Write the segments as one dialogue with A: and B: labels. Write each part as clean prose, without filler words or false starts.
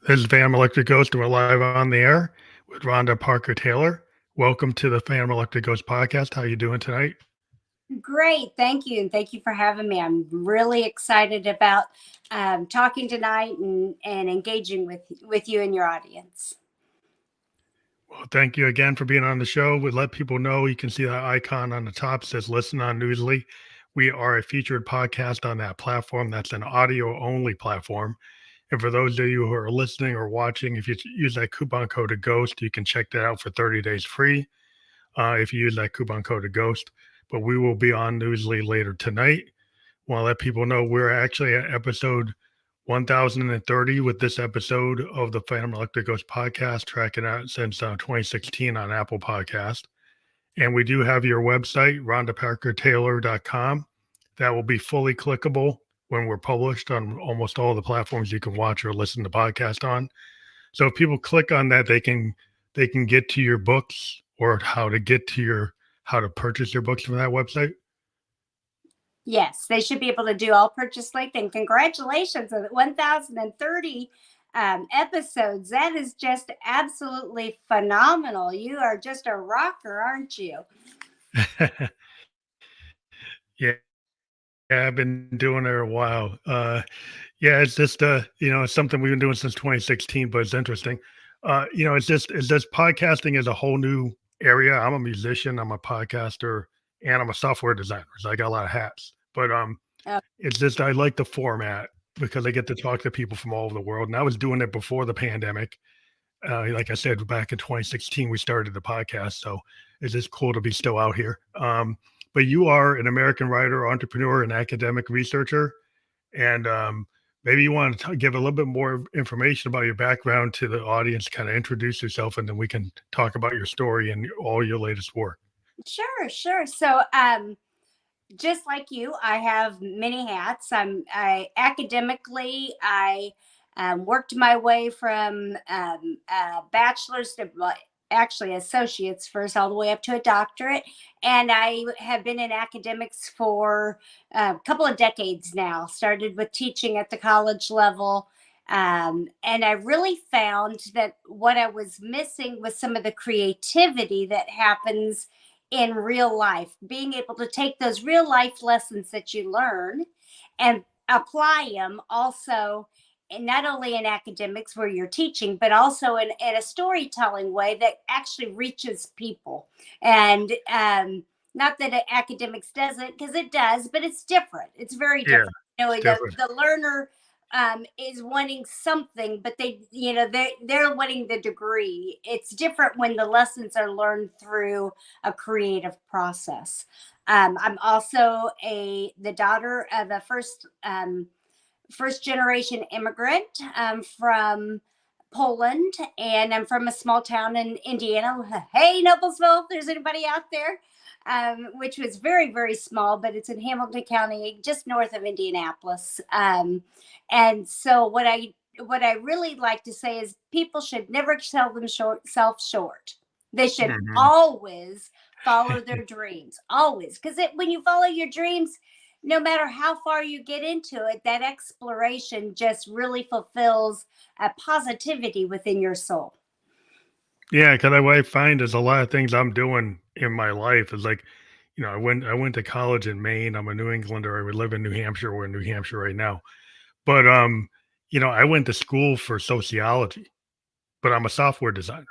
A: This is Phantom Electric Ghost, and we're live on the air with Rhonda Parker Taylor. Welcome to the Phantom Electric Ghost podcast. How you doing tonight?
B: Great. Thank you. And thank you for having me. I'm really excited about talking tonight and engaging with you and your audience.
A: Well, thank you again for being on the show. We let people know you can see that icon on the top says listen on Newsly. We are a featured podcast on that platform. That's an audio only platform. And for those of you who are listening or watching, if you use that coupon code GHOST, you can check that out for 30 days free if you use that coupon code GHOST. But we will be on Newsly later tonight. Want to let people know we're actually at episode 1030 with this episode of the Phantom Electric Ghost podcast, tracking out since 2016 on Apple Podcast. And we do have your website, rhondaparkertaylor.com. That will be fully clickable when we're published on almost all the platforms you can watch or listen to podcast on. So if people click on that, they can get to your books or how to purchase your books from that website.
B: Yes, they should be able to do all purchase link. And congratulations on 1030 episodes. That is just absolutely phenomenal. You are just a rocker, aren't you?
A: Yeah, I've been doing it a while. Yeah, it's just it's something we've been doing since 2016, but it's interesting. It's just podcasting is a whole new area. I'm a musician, I'm a podcaster, and I'm a software designer. So I got a lot of hats. But it's just I like the format because I get to talk to people from all over the world. And I was doing it before the pandemic. Like I said, back in 2016, we started the podcast. So it's just cool to be still out here. But you are an American writer, entrepreneur, and academic researcher. And maybe you want to give a little bit more information about your background to the audience, kind of introduce yourself, and then we can talk about your story and all your latest work.
B: Sure. So, just like you, I have many hats. I academically, I worked my way from bachelor's to actually associates first, all the way up to a doctorate. And I have been in academics for a couple of decades now. Started with teaching at the college level. And I really found that what I was missing was some of the creativity that happens in real life, being able to take those real life lessons that you learn and apply them also, and not only in academics where you're teaching, but also in a storytelling way that actually reaches people. And not that academics doesn't, because it does, but it's different. It's very different. The learner is wanting something, but they're wanting the degree. It's different when the lessons are learned through a creative process. I'm also the daughter of a first generation immigrant from Poland, and I'm from a small town in Indiana. Hey, Noblesville, if there's anybody out there. Which was very, very small, but it's in Hamilton County, just north of Indianapolis. And so what I really like to say is people should never sell themselves short. They should always follow their dreams, always. Because when you follow your dreams, no matter how far you get into it, that exploration just really fulfills a positivity within your soul.
A: Yeah, because what I find is a lot of things I'm doing in my life is like, I went to college in Maine. I'm a New Englander. I would live in New Hampshire. We're in New Hampshire right now. But I went to school for sociology, but I'm a software designer.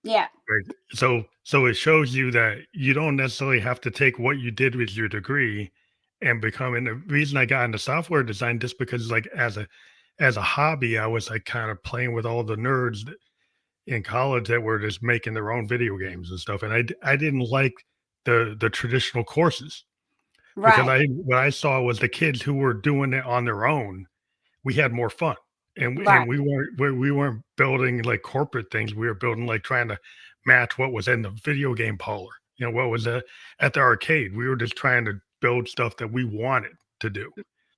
B: Yeah.
A: Right. So it shows you that you don't necessarily have to take what you did with your degree and become. And the reason I got into software design just because like as a hobby, I was like kind of playing with all the nerds in college that were just making their own video games and stuff. And I didn't like the traditional courses because what I saw was the kids who were doing it on their own, we had more fun. And we weren't building like corporate things. We were building like trying to match what was in the video game parlor. What was at the arcade. We were just trying to build stuff that we wanted to do.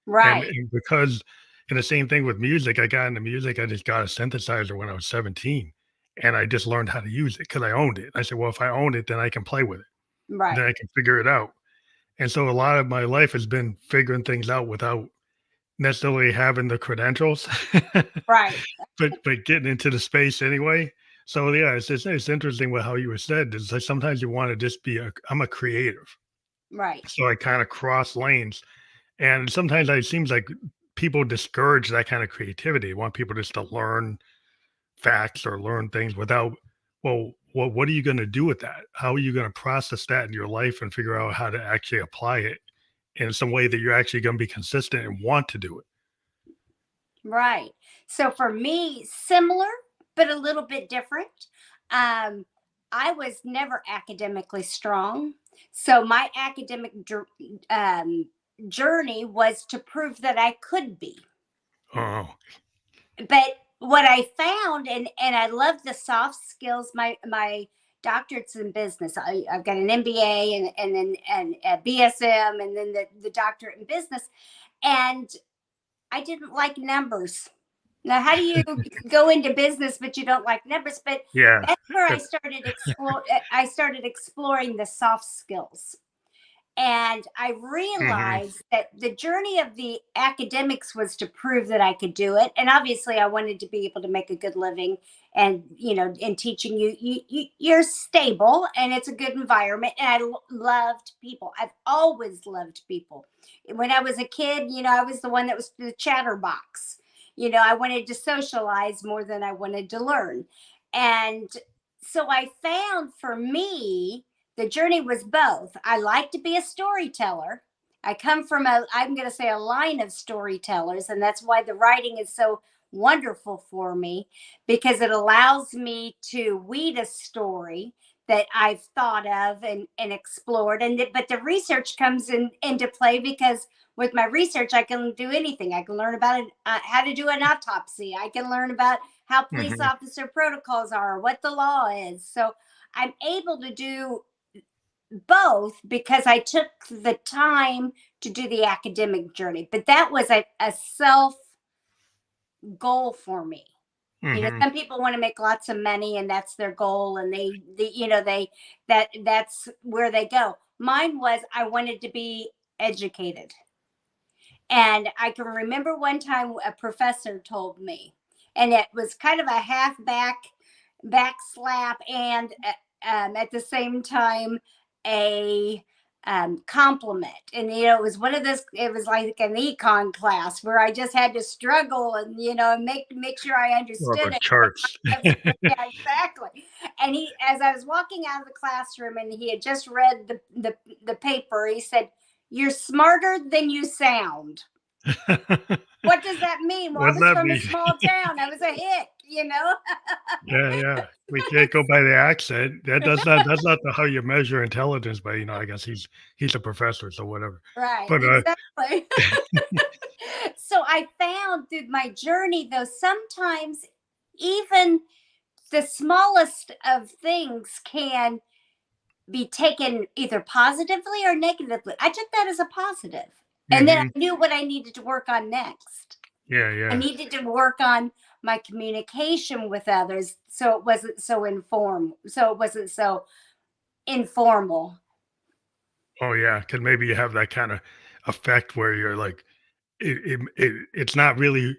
A: And because, and the same thing with music, I got into music. I just got a synthesizer when I was 17, and I just learned how to use it because I owned it. I said, well, if I own it, then I can play with it. Then I can figure it out. And so a lot of my life has been figuring things out without necessarily having the credentials,
B: Right.
A: but getting into the space anyway. So yeah, it's interesting with how you were said. It's like sometimes you want to just be I'm a creative,
B: Right.
A: so I kind of cross lanes, and sometimes it seems like people discourage that kind of creativity. They want people just to learn facts or learn things without, well, what are you going to do with that? How are you going to process that in your life and figure out how to actually apply it in some way that you're actually going to be consistent and want to do it?
B: Right. So for me, similar, but a little bit different. Um, I was never academically strong. So my journey was to prove that I could be.
A: Oh,
B: But what I found, and I love the soft skills. My doctorate's in business. I've got an MBA and then and a BSM and then the doctorate in business. And I didn't like numbers. Now, how do you go into business but you don't like numbers? But
A: yeah.
B: that's where I started exploring the soft skills. And I
A: Hmm.
B: realized that the journey of the academics was to prove that I could do it. And obviously, I wanted to be able to make a good living. And, in teaching you're stable and it's a good environment. And loved people. I've always loved people. When I was a kid, I was the one that was the chatterbox. I wanted to socialize more than I wanted to learn. And so I found for me, the journey was both. I like to be a storyteller. I come from I'm going to say a line of storytellers, and that's why the writing is so wonderful for me because it allows me to weed a story that I've thought of and explored. But the research comes into play because with my research, I can do anything. I can learn about how to do an autopsy. I can learn about how police
A: Hmm.
B: officer protocols are, what the law is. So I'm able to do both because I took the time to do the academic journey. But that was a self goal for me.
A: Hmm.
B: Some people want to make lots of money and that's their goal, and that's where they go. Mine was I wanted to be educated. And I can remember one time a professor told me, and it was kind of a half back slap, and at the same time a compliment. And it was one of this. It was like an econ class where I just had to struggle and make sure I
A: Or
B: understood
A: the
B: it.
A: charts.
B: Yeah, exactly. And as I was walking out of the classroom, and he had just read the paper, he said, "You're smarter than you sound." What does that mean? Well, I
A: What's
B: was
A: that
B: from a
A: mean?
B: small town. I was a hick.
A: Yeah, yeah. We can't go by the accent. That's not how you measure intelligence, but I guess he's a professor, so whatever.
B: Right,
A: But
B: exactly. So I found through my journey, though, sometimes even the smallest of things can be taken either positively or negatively. I took that as a positive. And then
A: hmm,
B: I knew what I needed to work on next.
A: yeah,
B: I
A: yeah.
B: needed to work on my communication with others so it wasn't so informal.
A: Oh yeah, because maybe you have that kind of effect where you're like it's not really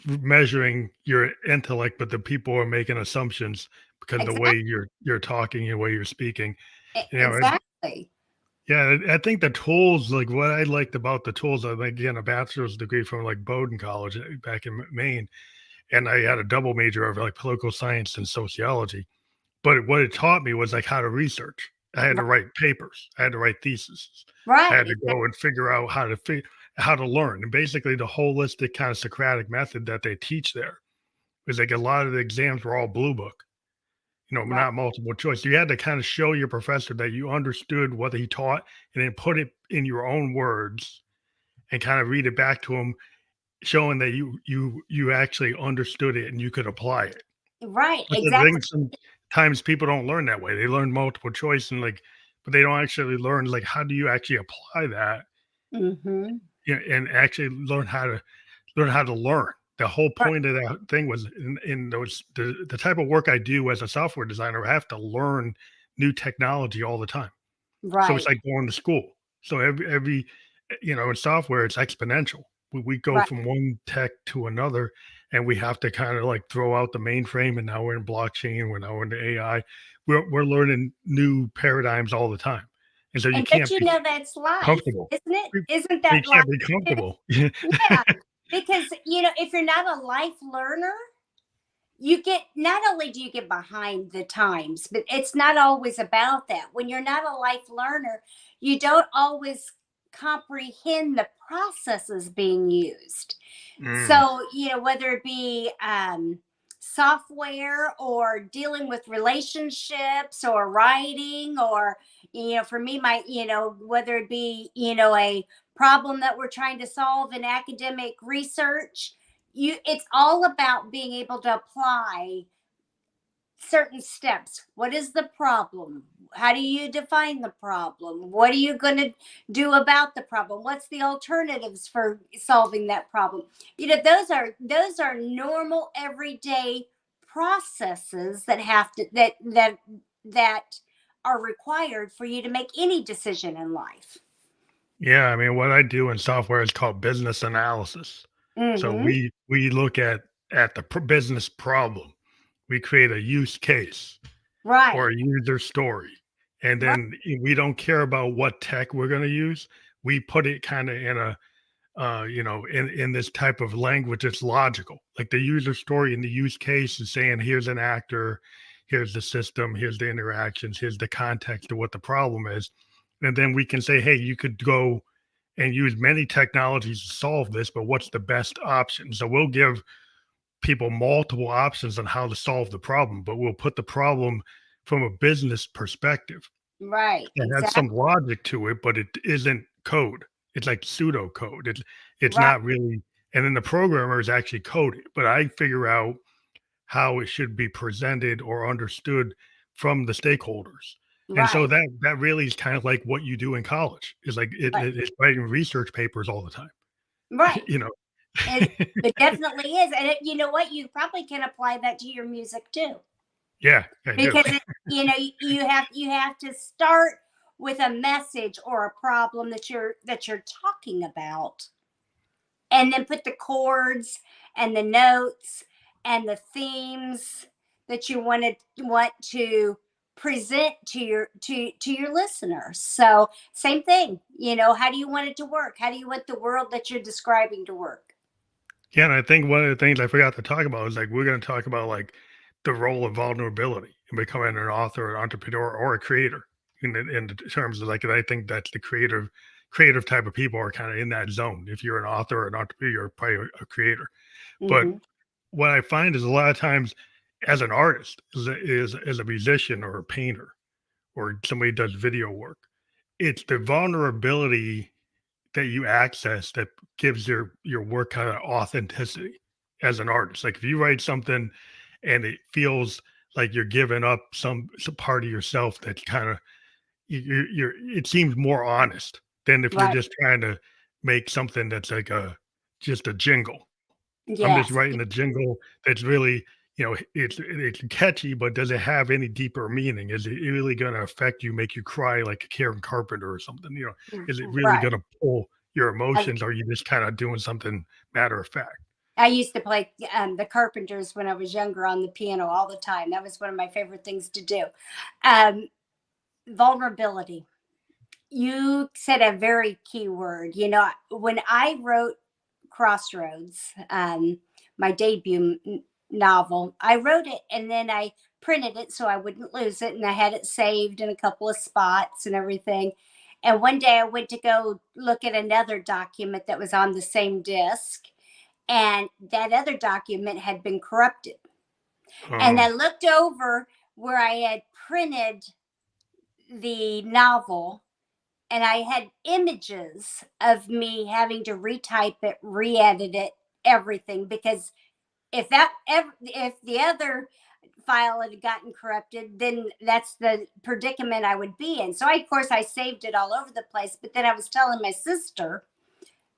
A: measuring your intellect, but the people are making assumptions because the way
B: Exactly.
A: you're talking, the way you're speaking. And
B: Exactly.
A: yeah, I think the tools, like what I liked about the tools, I like getting a bachelor's degree from like Bowdoin College back in Maine, and I had a double major of like political science and sociology. But what it taught me was like how to research. I had to write papers. I had to write theses. I
B: Right.
A: had to go and figure out how to learn. And basically, the holistic kind of Socratic method that they teach there was like a lot of the exams were all blue book.
B: Right.
A: Not multiple choice. You had to kind of show your professor that you understood what he taught and then put it in your own words and kind of read it back to him, showing that you actually understood it and you could apply it.
B: Right.
A: But the
B: Exactly.
A: thing sometimes people don't learn that way. They learn multiple choice and but they don't actually learn like how do you actually apply that,
B: Hmm.
A: and actually learn how to learn. The whole
B: Right.
A: point of that thing was in those the type of work I do as a software designer, I have to learn new technology all the time. So it's
B: Right.
A: like going to school. So every in software it's exponential. We go
B: Right.
A: from one tech to another, and we have to kind of like throw out the mainframe, and now we're in blockchain, we're now into AI. We're learning new paradigms all the time, and so you
B: And but
A: can't
B: you
A: be
B: know that's life,
A: comfortable.
B: isn't it?
A: You
B: Isn't
A: you
B: that life
A: can't be
B: too?
A: comfortable.
B: Yeah. Because if you're not a life learner, you get not only do you get behind the times, but it's not always about that. When you're not a life learner, you don't always comprehend the processes being used.
A: Mm.
B: So, whether it be software or dealing with relationships or writing, or, for me, whether it be, a problem that we're trying to solve in academic research, it's all about being able to apply certain steps. What is the problem? How do you define the problem? What are you going to do about the problem? What's the alternatives for solving that problem? Those are normal everyday processes that have to that are required for you to make any decision in life.
A: Yeah, I mean, what I do in software is called business analysis. So
B: Mm-hmm.
A: we look at the business problem. We create a use case or
B: Right.
A: a user story, and
B: Right.
A: then we don't care about what tech we're going to use. We put it kind of in a in this type of language that's logical. Like the user story and the use case is saying, here's an actor, here's the system, here's the interactions, here's the context of what the problem is. And then we can say, hey, you could go and use many technologies to solve this, but what's the best option? So we'll give people multiple options on how to solve the problem, but we'll put the problem from a business perspective.
B: Right.
A: It has
B: Exactly.
A: some logic to it, but it isn't code. It's like pseudo code. It's
B: Right.
A: not really, and then the programmer is actually coding, but I figure out how it should be presented or understood from the stakeholders. And so
B: Right.
A: that really is kind of like what you do in college. Is like
B: Right.
A: it's writing research papers all the time.
B: Right.
A: you know.
B: It definitely is. And you know what? You probably can apply that to your music too.
A: Yeah, I do.
B: Because you have to start with a message or a problem that you're talking about, and then put the chords and the notes and the themes that you want to present to your listeners. So same thing, how do you want it to work? How do you want the world that you're describing to work?
A: Yeah, and I think one of the things I forgot to talk about is like we're going to talk about like the role of vulnerability in becoming an author, an entrepreneur, or a creator. In terms of like, I think that's the creative type of people are kind of in that zone. If you're an author or an entrepreneur, you're probably a creator. But
B: Hmm.
A: what I find is a lot of times, as an artist, as a musician or a painter or somebody who does video work, it's the vulnerability that you access that gives your work kind of authenticity as an artist. Like if you write something and it feels like you're giving up some part of yourself that kind of you're it seems more honest than if you're
B: Right.
A: just trying to make something that's like a just a jingle. I'm just
B: Yes.
A: writing a jingle that's really, it's catchy, but does it have any deeper meaning? Is it really going to affect you, make you cry like a Karen Carpenter or something? Is it really
B: Right.
A: going to pull your
B: I,
A: emotions? Or are you just kind of doing something matter of fact?
B: I used to play the Carpenters when I was younger on the piano all the time. That was one of my favorite things to do. Um, Vulnerability. You said a very key word. When I wrote Crossroads, my debut novel, I wrote it and then I printed it so I wouldn't lose it. And I had it saved in a couple of spots and everything. And one day I went to go look at another document that was on the same disc, and that other document had been corrupted. And
A: Oh,
B: I looked over where I had printed the novel, and I had images of me having to retype it, re-edit it, everything, because if the other file had gotten corrupted, then that's the predicament I would be in. So of course I saved it all over the place, but then I was telling my sister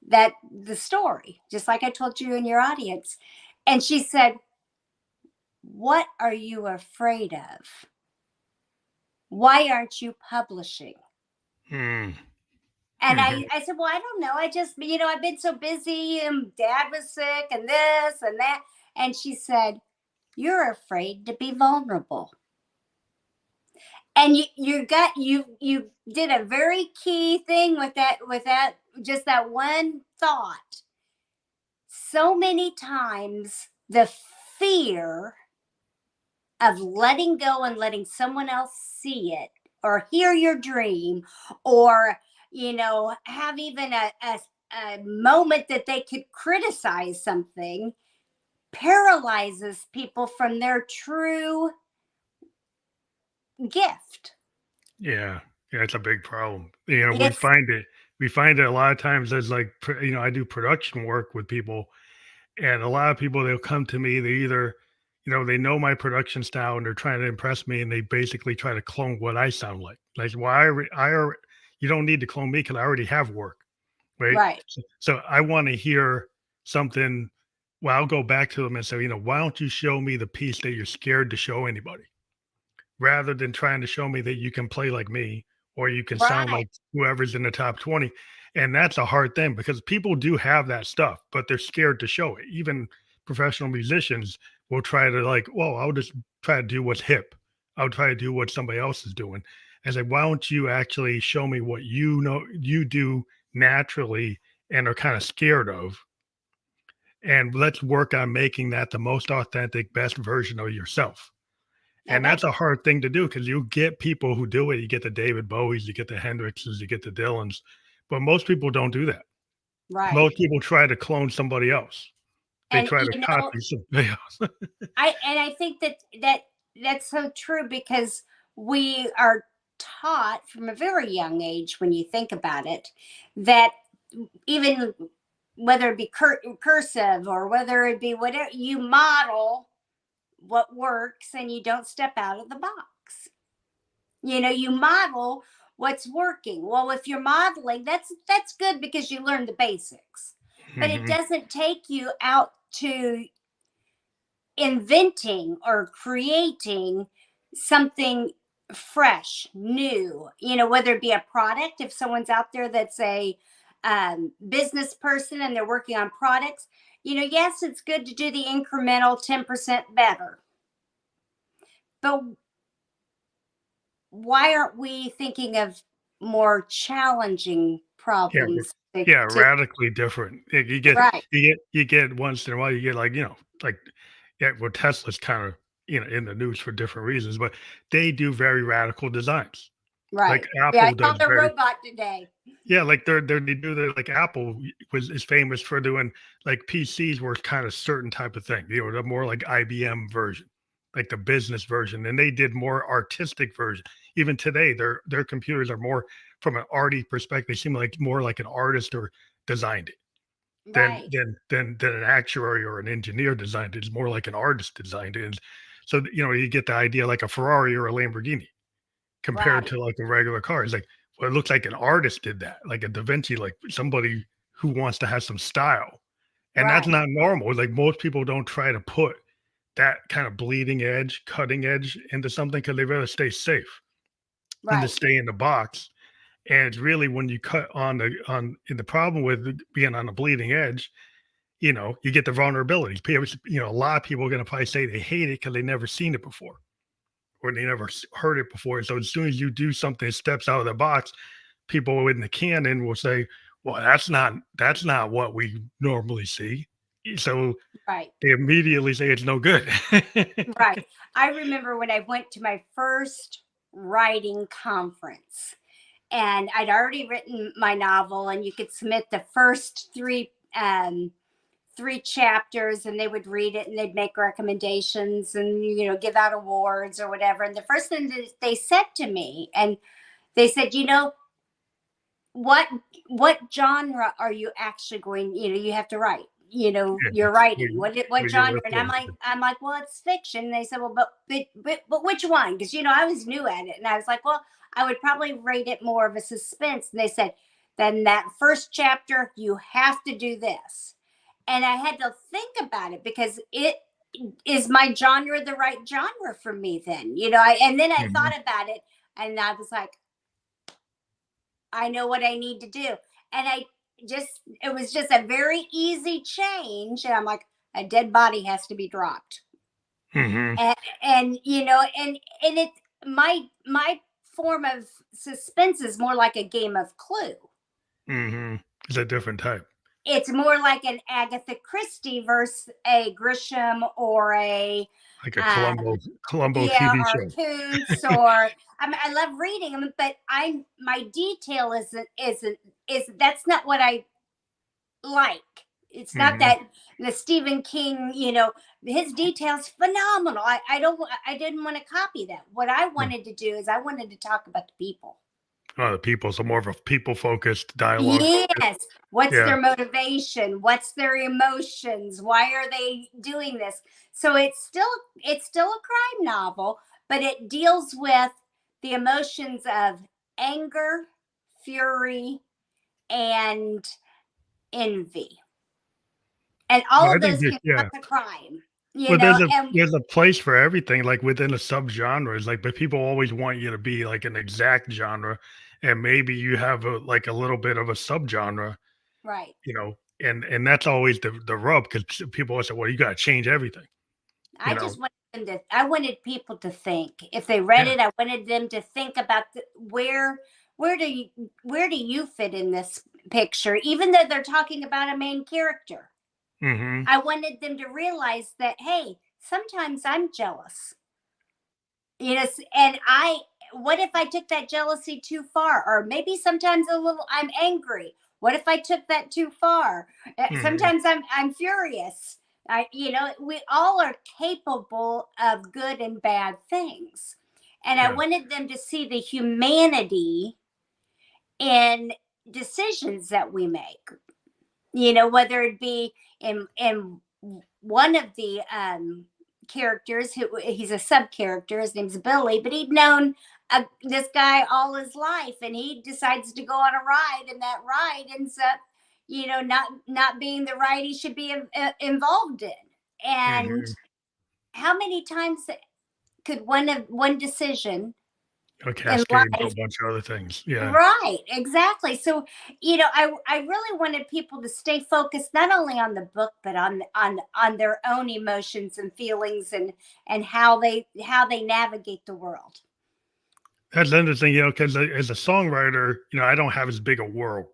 B: that the story, just like I told you in your audience, and she said, "What are you afraid of? Why aren't you publishing?"
A: hmm.
B: And
A: Mhm.
B: I said, well, I don't know. I just, I've been so busy and dad was sick and this and that. And she said, you're afraid to be vulnerable. And you did a very key thing with that, just that one thought. So many times the fear of letting go and letting someone else see it or hear your dream, or have even a moment that they could criticize something, paralyzes people from their true gift.
A: Yeah, yeah, it's a big problem. You know, we
B: It's
A: find it. We find it a lot of times as like, I do production work with people, and a lot of people they'll come to me. They either, they know my production style and they're trying to impress me, and they basically try to clone what I sound like. Like, well, you don't need to clone me because I already have work, right?
B: right.
A: So I want to hear something. Well, I'll go back to them and say, why don't you show me the piece that you're scared to show anybody? Rather than trying to show me that you can play like me or you can sound
B: Right.
A: like whoever's in the top 20. And that's a hard thing because people do have that stuff, but they're scared to show it. Even professional musicians will try to like, well, I'll just try to do what's hip. I'll try to do what somebody else is doing. And say, why don't you actually show me what you do naturally and are kind of scared of? And let's work on making that the most authentic, best version of yourself.
B: Now
A: And
B: that's
A: that's a hard thing to do because you get people who do it. You get the David Bowies, you get the Hendrixes, you get the Dylans, but most people don't do that.
B: right.
A: Most people try to clone somebody else. They
B: And
A: try to copy somebody else.
B: I think that's so true, because we are taught from a very young age, when you think about it, that even whether it be cursive or whether it be whatever, you model what works and you don't step out of the box. You model what's working. Well, if you're modeling, that's good because you learn the basics, but it
A: Mhm.
B: doesn't take you out to inventing or creating something fresh, new, whether it be a product. If someone's out there that's a business person and they're working on products, yes, it's good to do the incremental 10% better. But why aren't we thinking of more challenging
A: Yeah,
B: problems
A: yeah,
B: to
A: radically different. You get
B: right,
A: you get once in a while, you get like, like, yeah, well, Tesla's kind of, in the news for different reasons, but they do very radical designs. Like
B: right. Yeah, I
A: Apple
B: saw
A: does
B: the
A: very.
B: robot today.
A: Yeah, like they do the like Apple is famous for doing like PCs were kind of certain type of thing, the more like IBM version, like the business version, and they did more artistic version. Even today, their computers are more from an arty perspective. They seem like more like an artist or designed it than
B: Right,
A: than an actuary or an engineer designed it. It's more like an artist designed it. And so you get the idea like a Ferrari or a Lamborghini compared
B: right,
A: to like a regular car. It's like, well, it looks like an artist did that, like a Da Vinci, like somebody who wants to have some style. And that's
B: right,
A: not normal. Like most people don't try to put that kind of bleeding edge, cutting edge into something because they rather stay safe and to
B: right.
A: stay in the box. And it's really when you cut the problem with being on the bleeding edge, you get the vulnerabilities. People, a lot of people are going to probably say they hate it because they never seen it before or they never heard it before. So as soon as you do something that steps out of the box, people in the canon will say, "Well, that's not what we normally see." So
B: Right.
A: they immediately say it's no good.
B: Right. I remember when I went to my first writing conference, and I'd already written my novel, and you could submit the first three chapters, and they would read it and they'd make recommendations and give out awards or whatever. And the first thing that they said to me, and they said, what what genre are you actually going, you have to write,
A: Yeah,
B: you're writing
A: we
B: what
A: we get
B: genre?
A: with
B: And i'm
A: them.
B: like i'm like well, it's fiction. And they said, well, but which one? Because I was new at it, and I was like, well, I would probably rate it more of a suspense. And they said, then that first chapter, you have to do this. And I had to think about it, because it is my genre the right genre for me then, and then I
A: Mhm.
B: thought about it, and I was like, I know what I need to do. And it was just a very easy change. And I'm like, a dead body has to be dropped.
A: Hmm.
B: And it, my form of suspense is more like a game of Clue.
A: Hmm. It's a different type,
B: It's more like an Agatha Christie versus a Grisham or a
A: like a
B: um,
A: Columbo
B: yeah,
A: TV
B: or
A: show.
B: Koontz, or I mean, I love reading them, but my detail is that's not what I like. It's not
A: Hmm.
B: that the Stephen King, his details phenomenal. I didn't want to copy that. What I wanted to do is I wanted to talk about the people.
A: Oh, the people, so more of a people focused dialogue focus.
B: Yes. What's
A: Yeah.
B: their motivation? What's their emotions? Why are they doing this? So it's still a crime novel, but it deals with the emotions of anger, fury, and envy. And
A: Well,
B: all
A: I
B: of
A: think
B: those can
A: yeah.
B: cause a crime,
A: Well,
B: and
A: there's a place for everything, like within the subgenres. Like, but people always want you to be like an exact genre, and maybe you have like a little bit of a subgenre,
B: right.
A: and that's always the rub because people will say, "Well, you got to change everything," you
B: I
A: know.
B: just I wanted people to think. If they read
A: Yeah.
B: it, I wanted them to think about where do you fit in this picture, even though they're talking about a main character.
A: Hmm.
B: I wanted them to realize that, hey, sometimes I'm jealous. And what if I took that jealousy too far? Or maybe sometimes I'm angry. What if I took that too far?
A: Hmm.
B: Sometimes I'm furious. We all are capable of good and bad things. And I
A: Yeah.
B: wanted them to see the humanity in decisions that we make. Whether it be in one of the characters, who he's a sub character, his name's Billy, but he'd known this guy all his life, and he decides to go on a ride, and that ride ends up not being the ride he should be involved in. And
A: Hmm.
B: how many times could one decision
A: A
B: in
A: cascade into a
B: life.
A: bunch of other things. Yeah.
B: Right, exactly. So, I really wanted people to stay focused not only on the book, but on their own emotions and feelings, and how they navigate the world.
A: That's interesting, because as a songwriter, I don't have as big a world,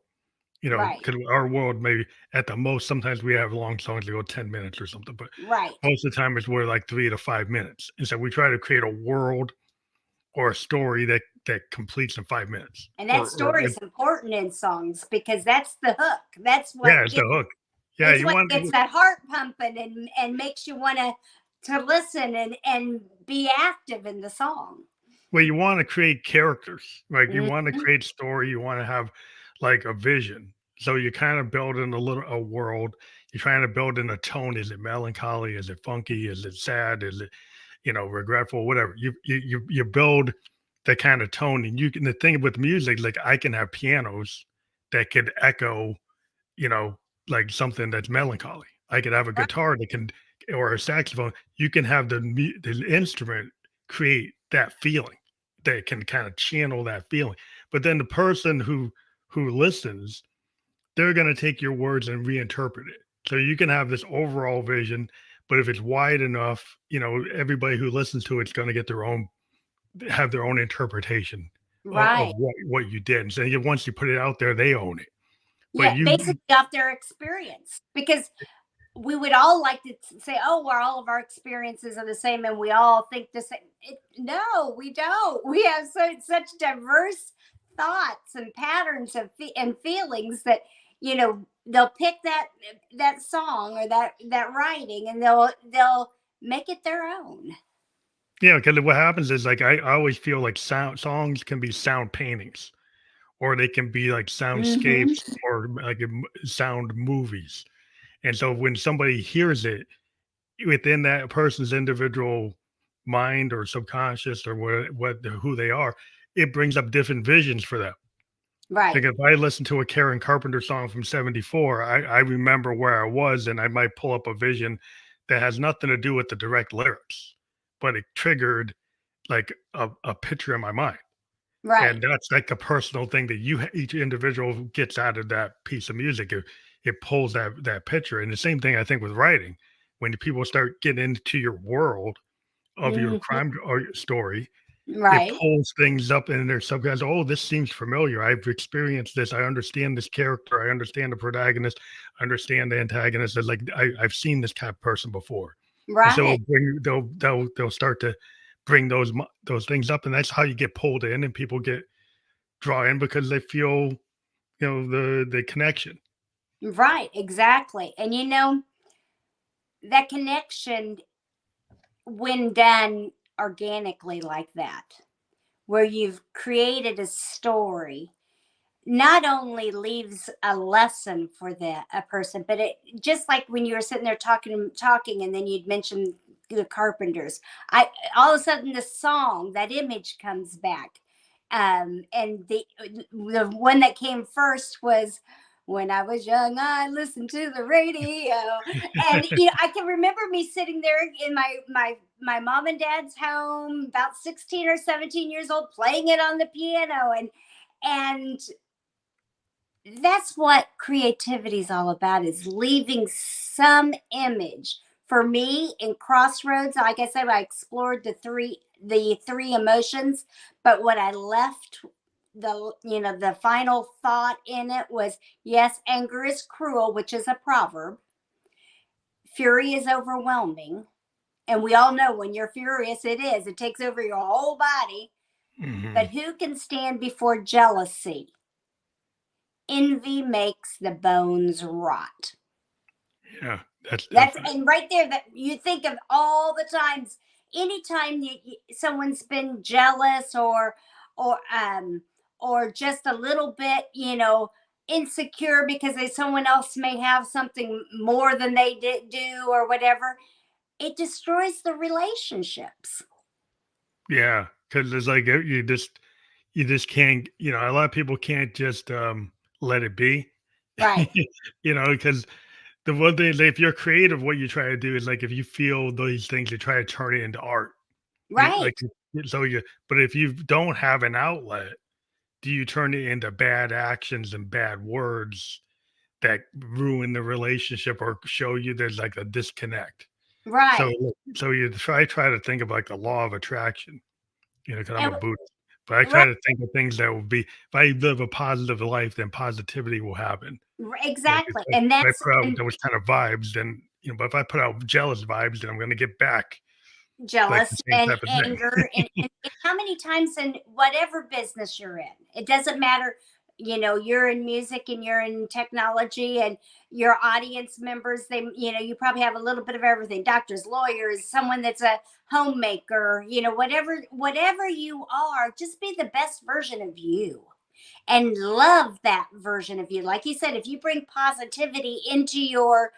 B: Right,
A: because our world maybe at the most, sometimes we have long songs that go 10 minutes or something, but
B: right.
A: most of the time it's we're like 3 to 5 minutes. And so we try to create a world or a story that completes in 5 minutes.
B: And that story is important in songs because that's the hook. That's
A: Yeah,
B: what
A: it's the
B: gets
A: hook. Yeah,
B: it's
A: you
B: what
A: want
B: gets that heart pumping and makes you want to listen and be active in the song.
A: well, you want to create characters, like you want to
B: Mhm.
A: create story, you want to have like a vision. So you kind of build in a world. You're trying to build in a tone. Is it melancholy? Is it funky? Is it sad? Is it regretful? Whatever. You build the kind of tone, and you can. The thing with music, like I can have pianos that could echo, you know, like something that's melancholy. I could have a guitar that can, or a saxophone. You can have the instrument create that feeling that can kind of channel that feeling. But then the person who listens, they're going to take your words and reinterpret it. So you can have this overall vision, but if it's wide enough, everybody who listens to it's going to get have their own interpretation of
B: Right.
A: what you did. And so once you put it out there, they own it. But
B: Yeah, basically off their experience. Because we would all like to say, "Oh, well, all of our experiences are the same, and we all think the same." No, we don't. We have such diverse thoughts and patterns and feelings that they'll pick that song or that writing, and they'll make it their own.
A: yeah, because what happens is like I always feel like songs can be sound paintings, or they can be like
B: Hmm.
A: soundscapes, or like sound movies. And so when somebody hears it within that person's individual mind or subconscious or who they are, it brings up different visions for them. Like
B: Right.
A: if I listen to a Karen Carpenter song from '74, I remember where I was, and I might pull up a vision that has nothing to do with the direct lyrics, but it triggered like a picture in my mind.
B: Right.
A: And that's like the personal thing that each individual gets out of that piece of music. It pulls that picture. And the same thing I think with writing. When people start getting into your world of your
B: Mhm.
A: crime or your story, it
B: Right.
A: pulls things up in there. Some guys, oh, this seems familiar. I've experienced this. I understand this character. I understand the protagonist. I understand the antagonist. It's like I've seen this kind of person before, and so
B: Right.
A: they'll start to bring those things up, and that's how you get pulled in, and people get drawn in because they feel the connection.
B: Right. Exactly. And that connection, when done organically like that, where you've created a story, not only leaves a lesson for a person, but it just like when you were sitting there talking, and then you'd mentioned the Carpenters. I All of a sudden the song, that image comes back, and the one that came first was "When I Was Young, I Listened to the Radio," and I can remember me sitting there in my mom and dad's home, about 16 or 17 years old, playing it on the piano, and that's what creativity is all about, is leaving some image. For me in Crossroads, like I said, I explored the three emotions, but what I left, the final thought in it was, yes, anger is cruel, which is a proverb. Fury is overwhelming, and we all know when you're furious, it takes over your whole body. But
A: Hmm.
B: who can stand before jealousy? Envy makes the bones rot.
A: Yeah, that's
B: That's
A: definite.
B: and right there, that you think of all the times, anytime someone's been jealous, or just a little bit, insecure because someone else may have something more than they did do, or whatever. It destroys the relationships.
A: Yeah, because it's like you just can't. A lot of people can't just let it be.
B: Right.
A: Because the one thing, if you're creative, what you try to do is like if you feel these things, you try to turn it into art. Like
B: Right.
A: but if you don't have an outlet, do you turn it into bad actions and bad words that ruin the relationship or show you there's like a disconnect? So
B: Right.
A: so you try to think of like the law of attraction, because I'm a
B: And
A: Buddhist. But I try
B: right.
A: to think of things that will be if I live a positive life, then positivity will happen. Like
B: Exactly. And
A: if I
B: that's
A: put out
B: and
A: those kind of vibes, then but if I put out jealous vibes, then I'm gonna get back like the
B: jealous
A: same
B: and
A: type of
B: anger,
A: thing.
B: and how many times in whatever business you're in, it doesn't matter. You're in music and you're in technology, and your audience members, you probably have a little bit of everything: doctors, lawyers, someone that's a homemaker, whatever you are, just be the best version of you and love that version of you. Like you said, if you bring positivity into your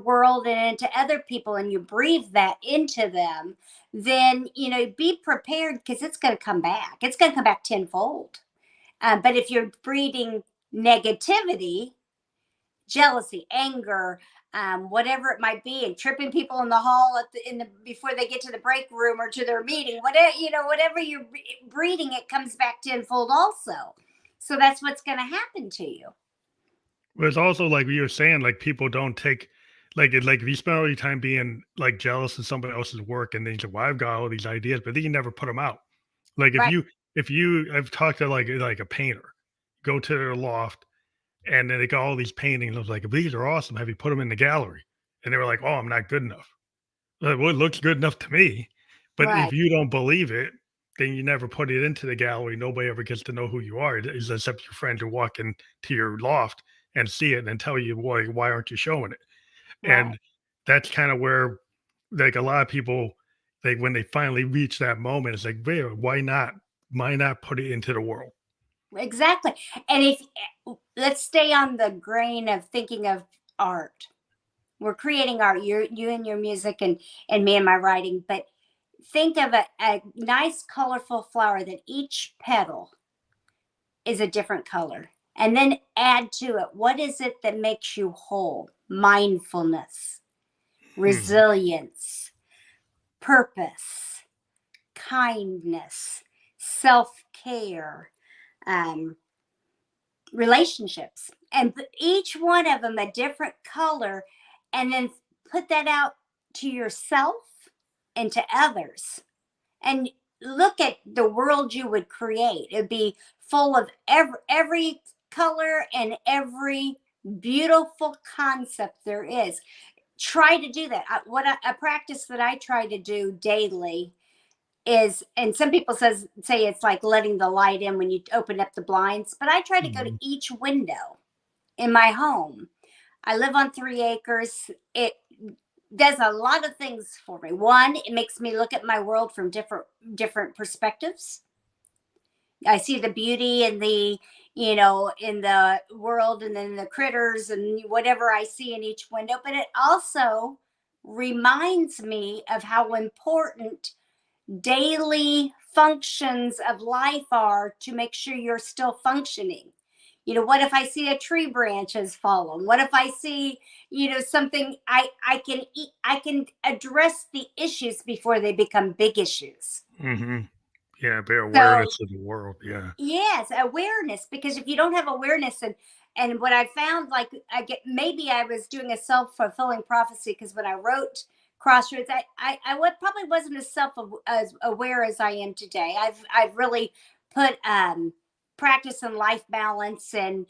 B: world and into other people, and you breathe that into them, then be prepared, because it's going to come back tenfold. But if you're breeding negativity, jealousy, anger, whatever it might be, and tripping people in the hall before they get to the break room or to their meeting, whatever you're breeding, it comes back tenfold also. So that's what's going to happen to you.
A: But it's also like you were saying, like people don't take like if you spend all your time being like jealous of somebody else's work, and then you say, "Well, I've got all these ideas," but then you never put them out. Like
B: Right.
A: I've talked to like a painter, go to their loft, and then they got all these paintings. I was like, "These are awesome. Have you put them in the gallery?" And they were like, "Oh, I'm not good enough." Like, well, it looks good enough to me, but
B: Right.
A: if you don't believe it, then you never put it into the gallery. Nobody ever gets to know who you are, except your friend who walk into your loft and see it and tell you, why aren't you showing it?"
B: Right.
A: And that's kind of where, like a lot of people, when they finally reach that moment, it's like, "Wait, why not put it into the world?"
B: Exactly. And if let's stay on the grain of thinking of art. We're creating art, you and your music, and me and my writing, but think of a nice colorful flower that each petal is a different color. And then add to it, what is it that makes you whole? Mindfulness,
A: Mhm.
B: resilience, purpose, kindness, self self-care, um, relationships, and each one of them a different color, and then put that out to yourself and to others, and look at the world you would create. It'd be full of every color and every beautiful concept there is. Try to do that. A practice that I try to do daily is, and some people say it's like letting the light in when you open up the blinds, but I try to go to
A: Mhm.
B: each window in my home. I live on 3 acres. It does a lot of things for me. One, it makes me look at my world from different perspectives. I see the beauty in in the world, and then the critters and whatever I see in each window, but it also reminds me of how important daily functions of life are to make sure you're still functioning. What if I see a tree branch has fallen? What if I see, something? I can address the issues before they become big issues.
A: Mhm. Yeah, bear
B: So
A: awareness of the world. Yeah.
B: yes, awareness, because if you don't have awareness, and what I found, like, I get, maybe I was doing a self-fulfilling prophecy, because when I wrote Crossroads, probably wasn't as aware as I am today. I've really put practice and life balance and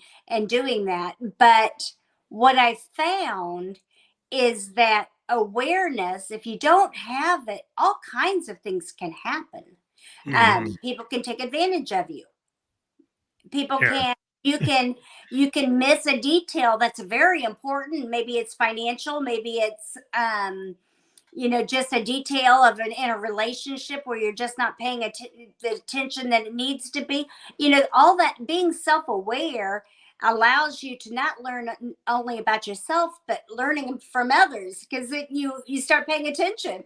B: doing that. But what I found is that awareness, if you don't have it, all kinds of things can happen.
A: Mhm.
B: People can take advantage of you. People
A: Yeah.
B: can you can you can miss a detail that's very important. Maybe it's financial, maybe it's just a detail in a relationship where you're just not paying the attention that it needs to be. All that, being self-aware allows you to not learn only about yourself, but learning from others, because you start paying attention.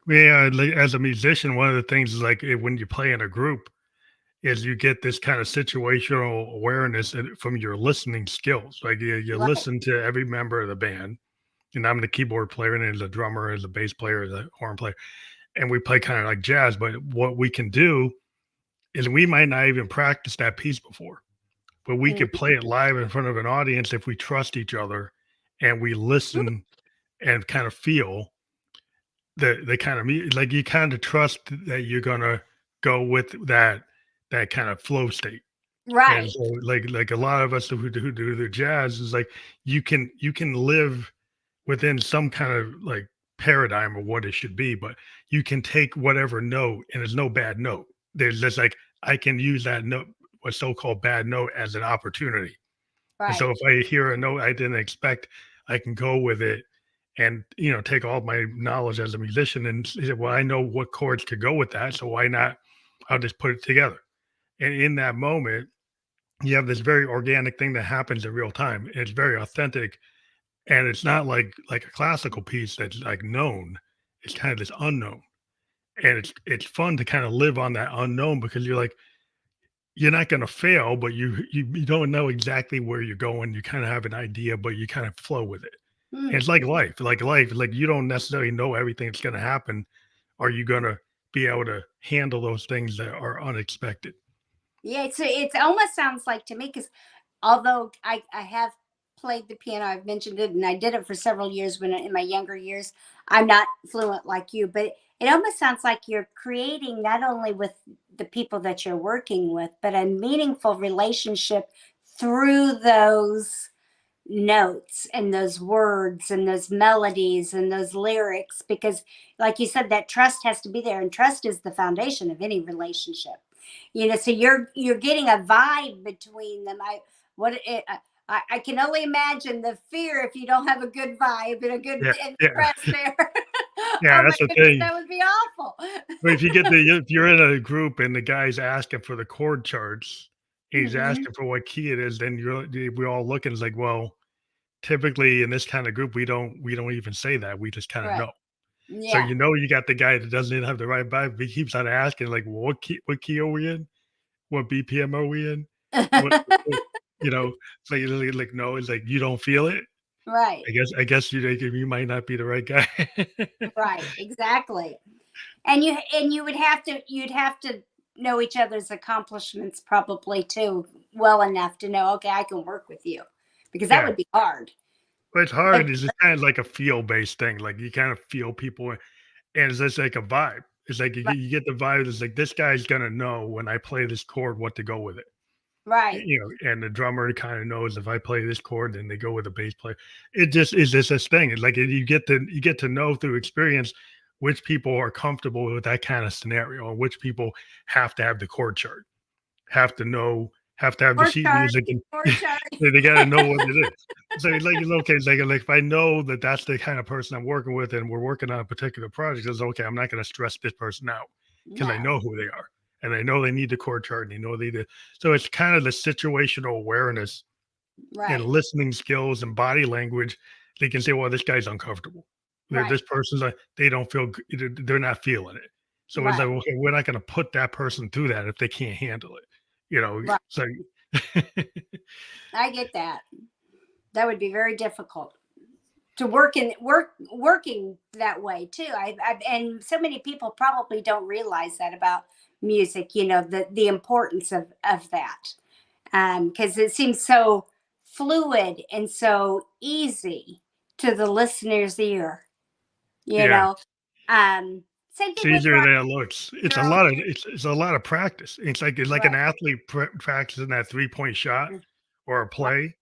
A: Yeah, like, as a musician, one of the things is like when you play in a group is you get this kind of situational awareness from your listening skills. Like you
B: Right.
A: listen to every member of the band, and I'm the keyboard player, and there's a drummer, there's a bass player, there's a horn player, and we play kind of like jazz. But what we can do is we might not even practice that piece before, but we could
B: Mhm.
A: play it live in front of an audience if we trust each other and we listen and kind of feel the kind of like you kind of trust that you're gonna go with that kind of flow state. And
B: Right.
A: so like a lot of us who do the jazz is like you can live within some kind of like paradigm of what it should be, but you can take whatever note, and there's no bad note. There's just like I can use that note, a so-called bad note, as an opportunity. And so
B: Right.
A: if I hear a note I didn't expect, I can go with it and take all my knowledge as a musician and say, well, I know what chords to go with that, so why not? I'll just put it together. And in that moment, you have this very organic thing that happens in real time. It's very authentic, and it's not like a classical piece that's like known. It's kind of this unknown, and it's fun to kind of live on that unknown because you're like you're not going to fail, but you don't know exactly where you're going. You kind of have an idea, but you kind of flow with it. And
B: Mm.
A: it's like life, like you don't necessarily know everything that's going to happen. Are you going to be able to handle those things that are unexpected?
B: Yeah, it's almost sounds like to me, because although I have played the piano, I've mentioned it, and I did it for several years when in my younger years. I'm not fluent like you, but it almost sounds like you're creating, not only with the people that you're working with, but a meaningful relationship through those notes and those words and those melodies and those lyrics, because like you said, that trust has to be there, and trust is the foundation of any relationship. So you're getting a vibe between them. I can only imagine the fear if you don't have a good vibe and a good
A: Yeah,
B: and
A: yeah,
B: trust there.
A: yeah.
B: Oh my
A: That's the
B: goodness,
A: thing.
B: that would be awful.
A: But if you're in a group and the guy's asking for the chord charts, he's
B: Mhm.
A: asking for what key it is, then we're all looking. It's like, well, typically in this kind of group, we don't even say that. We just kind of
B: Right.
A: know. So
B: Yeah.
A: you got the guy that doesn't even have the right vibe. But he keeps on asking, like, well, what key are we in? What BPM are we in? What it's like no, it's like you don't feel it.
B: Right.
A: I guess you might not be the right guy.
B: Right. Exactly. And you would have to, know each other's accomplishments probably too well enough to know, okay, I can work with you, because that
A: Yeah.
B: would be hard.
A: What's
B: But
A: hard is it's kind of like a feel-based thing. Like you kind of feel people, and it's just like a vibe. It's like
B: right,
A: you get the vibe. It's like this guy's gonna know when I play this chord what to go with it.
B: right,
A: You know, and the drummer kind of knows if I play this chord, then they go with the bass player. It just is just this thing. It's like you get to know through experience which people are comfortable with that kind of scenario, and which people have to have the chord chart, have to know, have to have the
B: or
A: sheet
B: chart,
A: music, and
B: or chart.
A: they got to know what it is. So it's okay. It's like if I know that that's the kind of person I'm working with, and we're working on a particular project, it's okay. I'm not going to stress this person out because I
B: No,
A: know who they are, and I know they need the chord chart, and they know they need. So it's kind of the situational awareness and
B: right,
A: listening skills and body language. They can say, "Well, this guy's uncomfortable.
B: right,
A: This person's like they don't feel. They're not feeling it." So it's like,
B: right,
A: okay, we're not going to put that person through that if they can't handle it. You know,
B: right.
A: so
B: I get that. That would be very difficult to working that way too. And so many people probably don't realize that about music. The importance of that, because it seems so fluid and so easy to the listener's ear. You
A: yeah.
B: know, um, Same
A: It's
B: thing with
A: easier
B: rock
A: than it looks.
B: and roll.
A: It's a lot of practice. It's like an
B: Right.
A: athlete practicing that 3-point shot or a
B: Right.
A: play,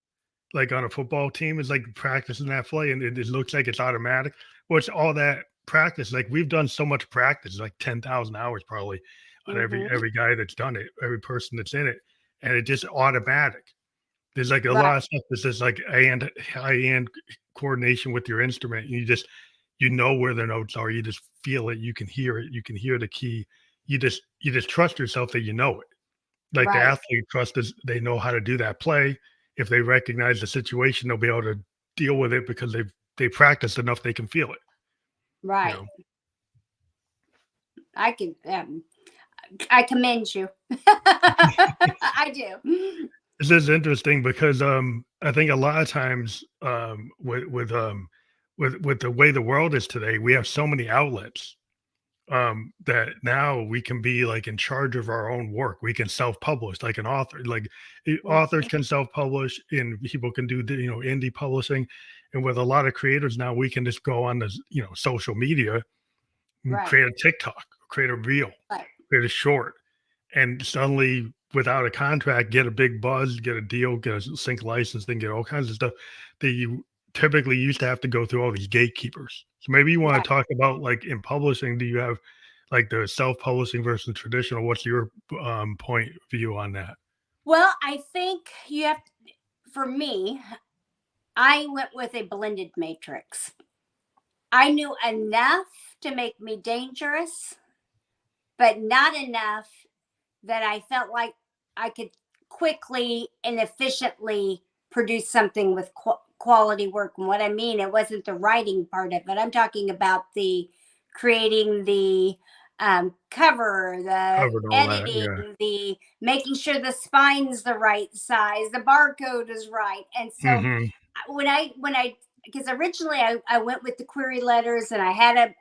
A: like on a football team. It's like practicing that play, and it looks like it's automatic. Well, it's all that practice. Like we've done so much practice, like 10,000 hours probably on every
B: Mm-hmm.
A: every guy that's done it, every person that's in it, and it's just automatic. There's like a
B: Right.
A: lot of stuff that's just like high-end coordination with your instrument. You know where the notes are. You just feel it. You can hear it. You can hear the key. You just trust yourself that you know it. Like the
B: Right.
A: athlete trust is they know how to do that play. If they recognize the situation, they'll be able to deal with it because they practiced enough they can feel it. You
B: Right.
A: know,
B: I can. I commend you. I do.
A: this is interesting because I think a lot of times with the way the world is today, we have so many outlets that now we can be like in charge of our own work. We can self-publish like an author. Like authors can self-publish, and people can do the, indie publishing. And with a lot of creators now, we can just go on the social media and
B: Right.
A: create a TikTok, create a reel,
B: Right.
A: create a short, and suddenly without a contract, get a big buzz, get a deal, get a sync license, then get all kinds of stuff that you typically used to have to go through all these gatekeepers. So maybe you want
B: Right.
A: to talk about like in publishing, do you have like the self-publishing versus traditional? What's your point of view on that?
B: Well, I think you have. For me, I went with a blended matrix. I knew enough to make me dangerous, but not enough that I felt like I could quickly and efficiently produce something with quality work. And what I mean, it wasn't the writing part of it. I'm talking about the creating the cover, the
A: Covered all that,
B: editing,
A: yeah.
B: the making sure the spine's the right size, the barcode is right. And so
A: Hmm.
B: when I because originally I went with the query letters, and I had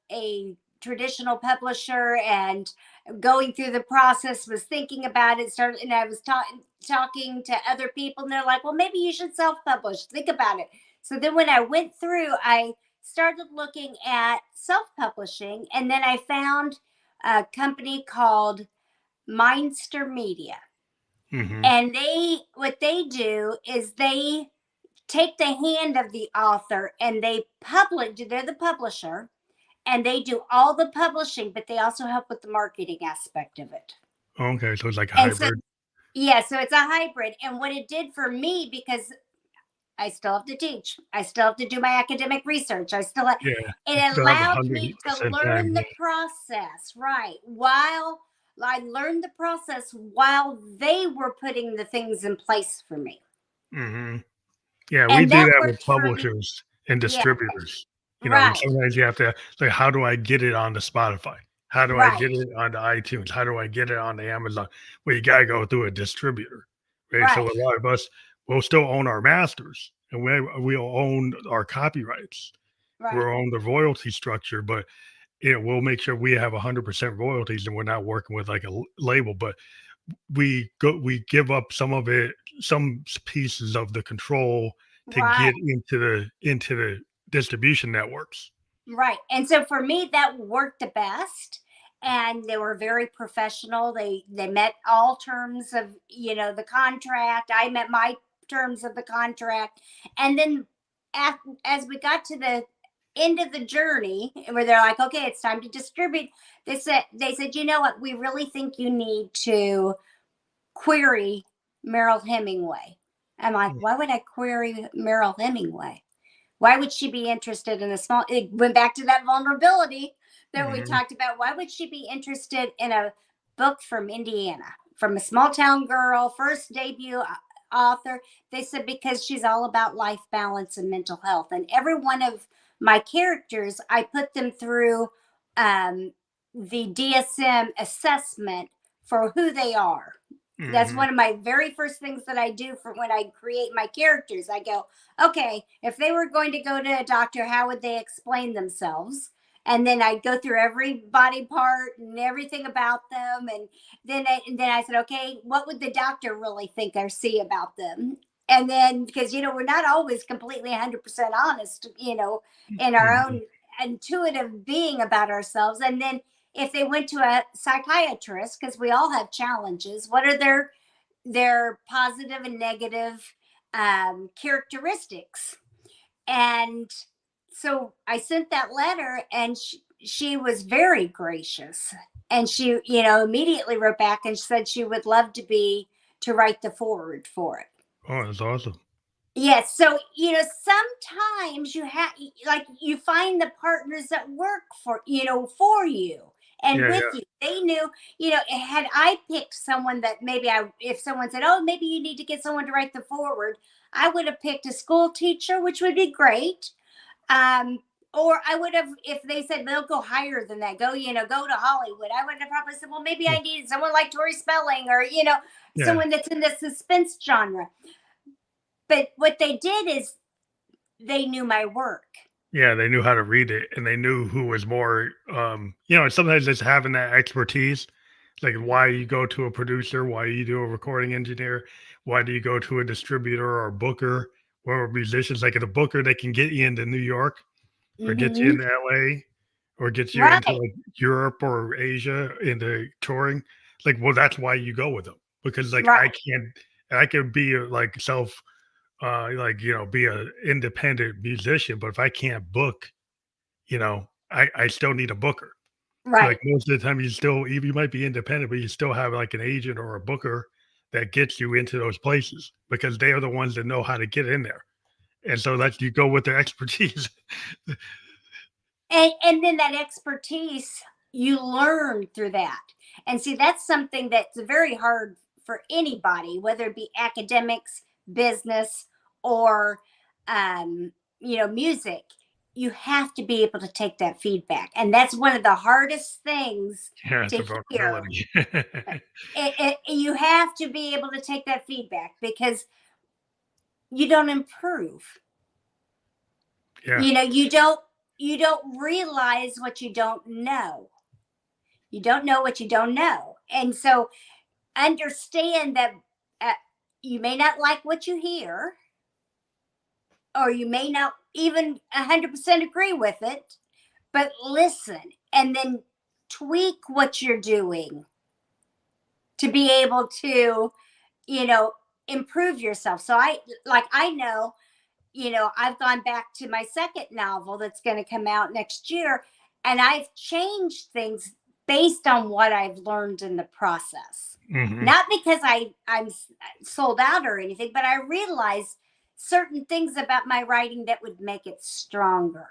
B: a traditional publisher, and going through the process was thinking about it, started, and I was talking to other people, and they're like, well, maybe you should self-publish, think about it. So then when I went through, I started looking at self-publishing, and then I found a company called Mindster Media.
A: Hmm.
B: And what they do is they take the hand of the author, and they're the publisher, and they do all the publishing, but they also help with the marketing aspect of it.
A: Okay, so it's like a
B: And so,
A: hybrid.
B: yeah, so it's a hybrid. And what it did for me, because I still have to teach, I still have to do my academic research,
A: Yeah,
B: it
A: still have
B: allowed me to
A: 100%
B: learn
A: time.
B: the process, right? While I learned the process while they were putting the things in place for me.
A: Hmm. Yeah, we
B: And
A: do
B: that
A: that with
B: worked for me.
A: publishers and
B: Yeah,
A: distributors, and
B: right,
A: sometimes you have to say, "How do I get it onto Spotify? How do I
B: right,
A: get it onto iTunes? How do I get it onto Amazon?" Well, you gotta go through a distributor, right? So
B: right,
A: a lot of us will still own our masters, and we'll own our copyrights.
B: right,
A: We'll own the royalty structure, but we'll make sure we have 100% royalties and we're not working with like a label, but we give up some of it, some pieces of the control to
B: Right.
A: get into the distribution networks.
B: Right. And so for me, that worked the best. And they were very professional. They met all terms of, the contract. I met my terms of the contract. And then as we got to the end of the journey, where they're like, okay, it's time to distribute, they said, you know what, we really think you need to query Merrill Hemingway. I'm like, why would I query Merrill Hemingway? Why would she be interested in a small? It went back to that vulnerability that we
A: Mhm.
B: talked about. Why would she be interested in a book from Indiana, from a small town girl, first debut author? They said because she's all about life balance and mental health. And every one of my characters, I put them through um, the DSM assessment for who they are. That's
A: Mhm.
B: one of my very first things that I do for when I create my characters. I go, okay, if they were going to go to a doctor, how would they explain themselves? And then I go through every body part and everything about them. And then I said, okay, what would the doctor really think or see about them? And then, because, we're not always completely 100% honest, in our
A: Mhm.
B: own intuitive being about ourselves. And then if they went to a psychiatrist, because we all have challenges, what are their positive and negative characteristics? And so I sent that letter, and she was very gracious, and she immediately wrote back and said she would love to write the forward for it.
A: Oh, that's awesome.
B: Yes. So, sometimes you find the partners that work for you and
A: Yeah,
B: with
A: yeah.
B: you. They knew, had I picked someone that if someone said, oh, maybe you need to get someone to write the forward, I would have picked a school teacher, which would be great. Um, or I would have, if they said they'll go higher than that, go to Hollywood, I would have probably said, well, maybe I needed someone like Tori Spelling, or,
A: Yeah.
B: someone that's in the suspense genre. But what they did is they knew my work.
A: Yeah, they knew how to read it and they knew who was more sometimes it's having that expertise. Like why you go to a producer, why you do a recording engineer, why do you go to a distributor or a booker or musicians like a booker they can get you into New York or get you
B: Mm-hmm.
A: into LA or get you into
B: Right.
A: like Europe or Asia into touring. Like, well, that's why you go with them because like
B: Right.
A: I can be like like be a independent musician, but if I can't book, I still need a booker. Like
B: Right.
A: most of the time, you might be independent, but you still have like an agent or a booker that gets you into those places because they are the ones that know how to get in there. And so that you go with their expertise.
B: And then that expertise you learn through that. And see, that's something that's very hard for anybody, whether it be academics, business, or music. You have to be able to take that feedback, and that's one of the hardest things
A: Yeah, it's
B: to
A: a
B: hear.
A: vulnerability.
B: You have to be able to take that feedback, because you don't improve.
A: Yeah,
B: You don't realize what you don't know. You don't know what you don't know. And so understand that uh, you may not like what you hear, or you may not even 100% agree with it, but listen and then tweak what you're doing to be able to, you know, improve yourself. So I know, I've gone back to my second novel that's going to come out next year, and I've changed things based on what I've learned in the process.
A: hmm
B: Not because I'm sold out or anything, but I realized certain things about my writing that would make it stronger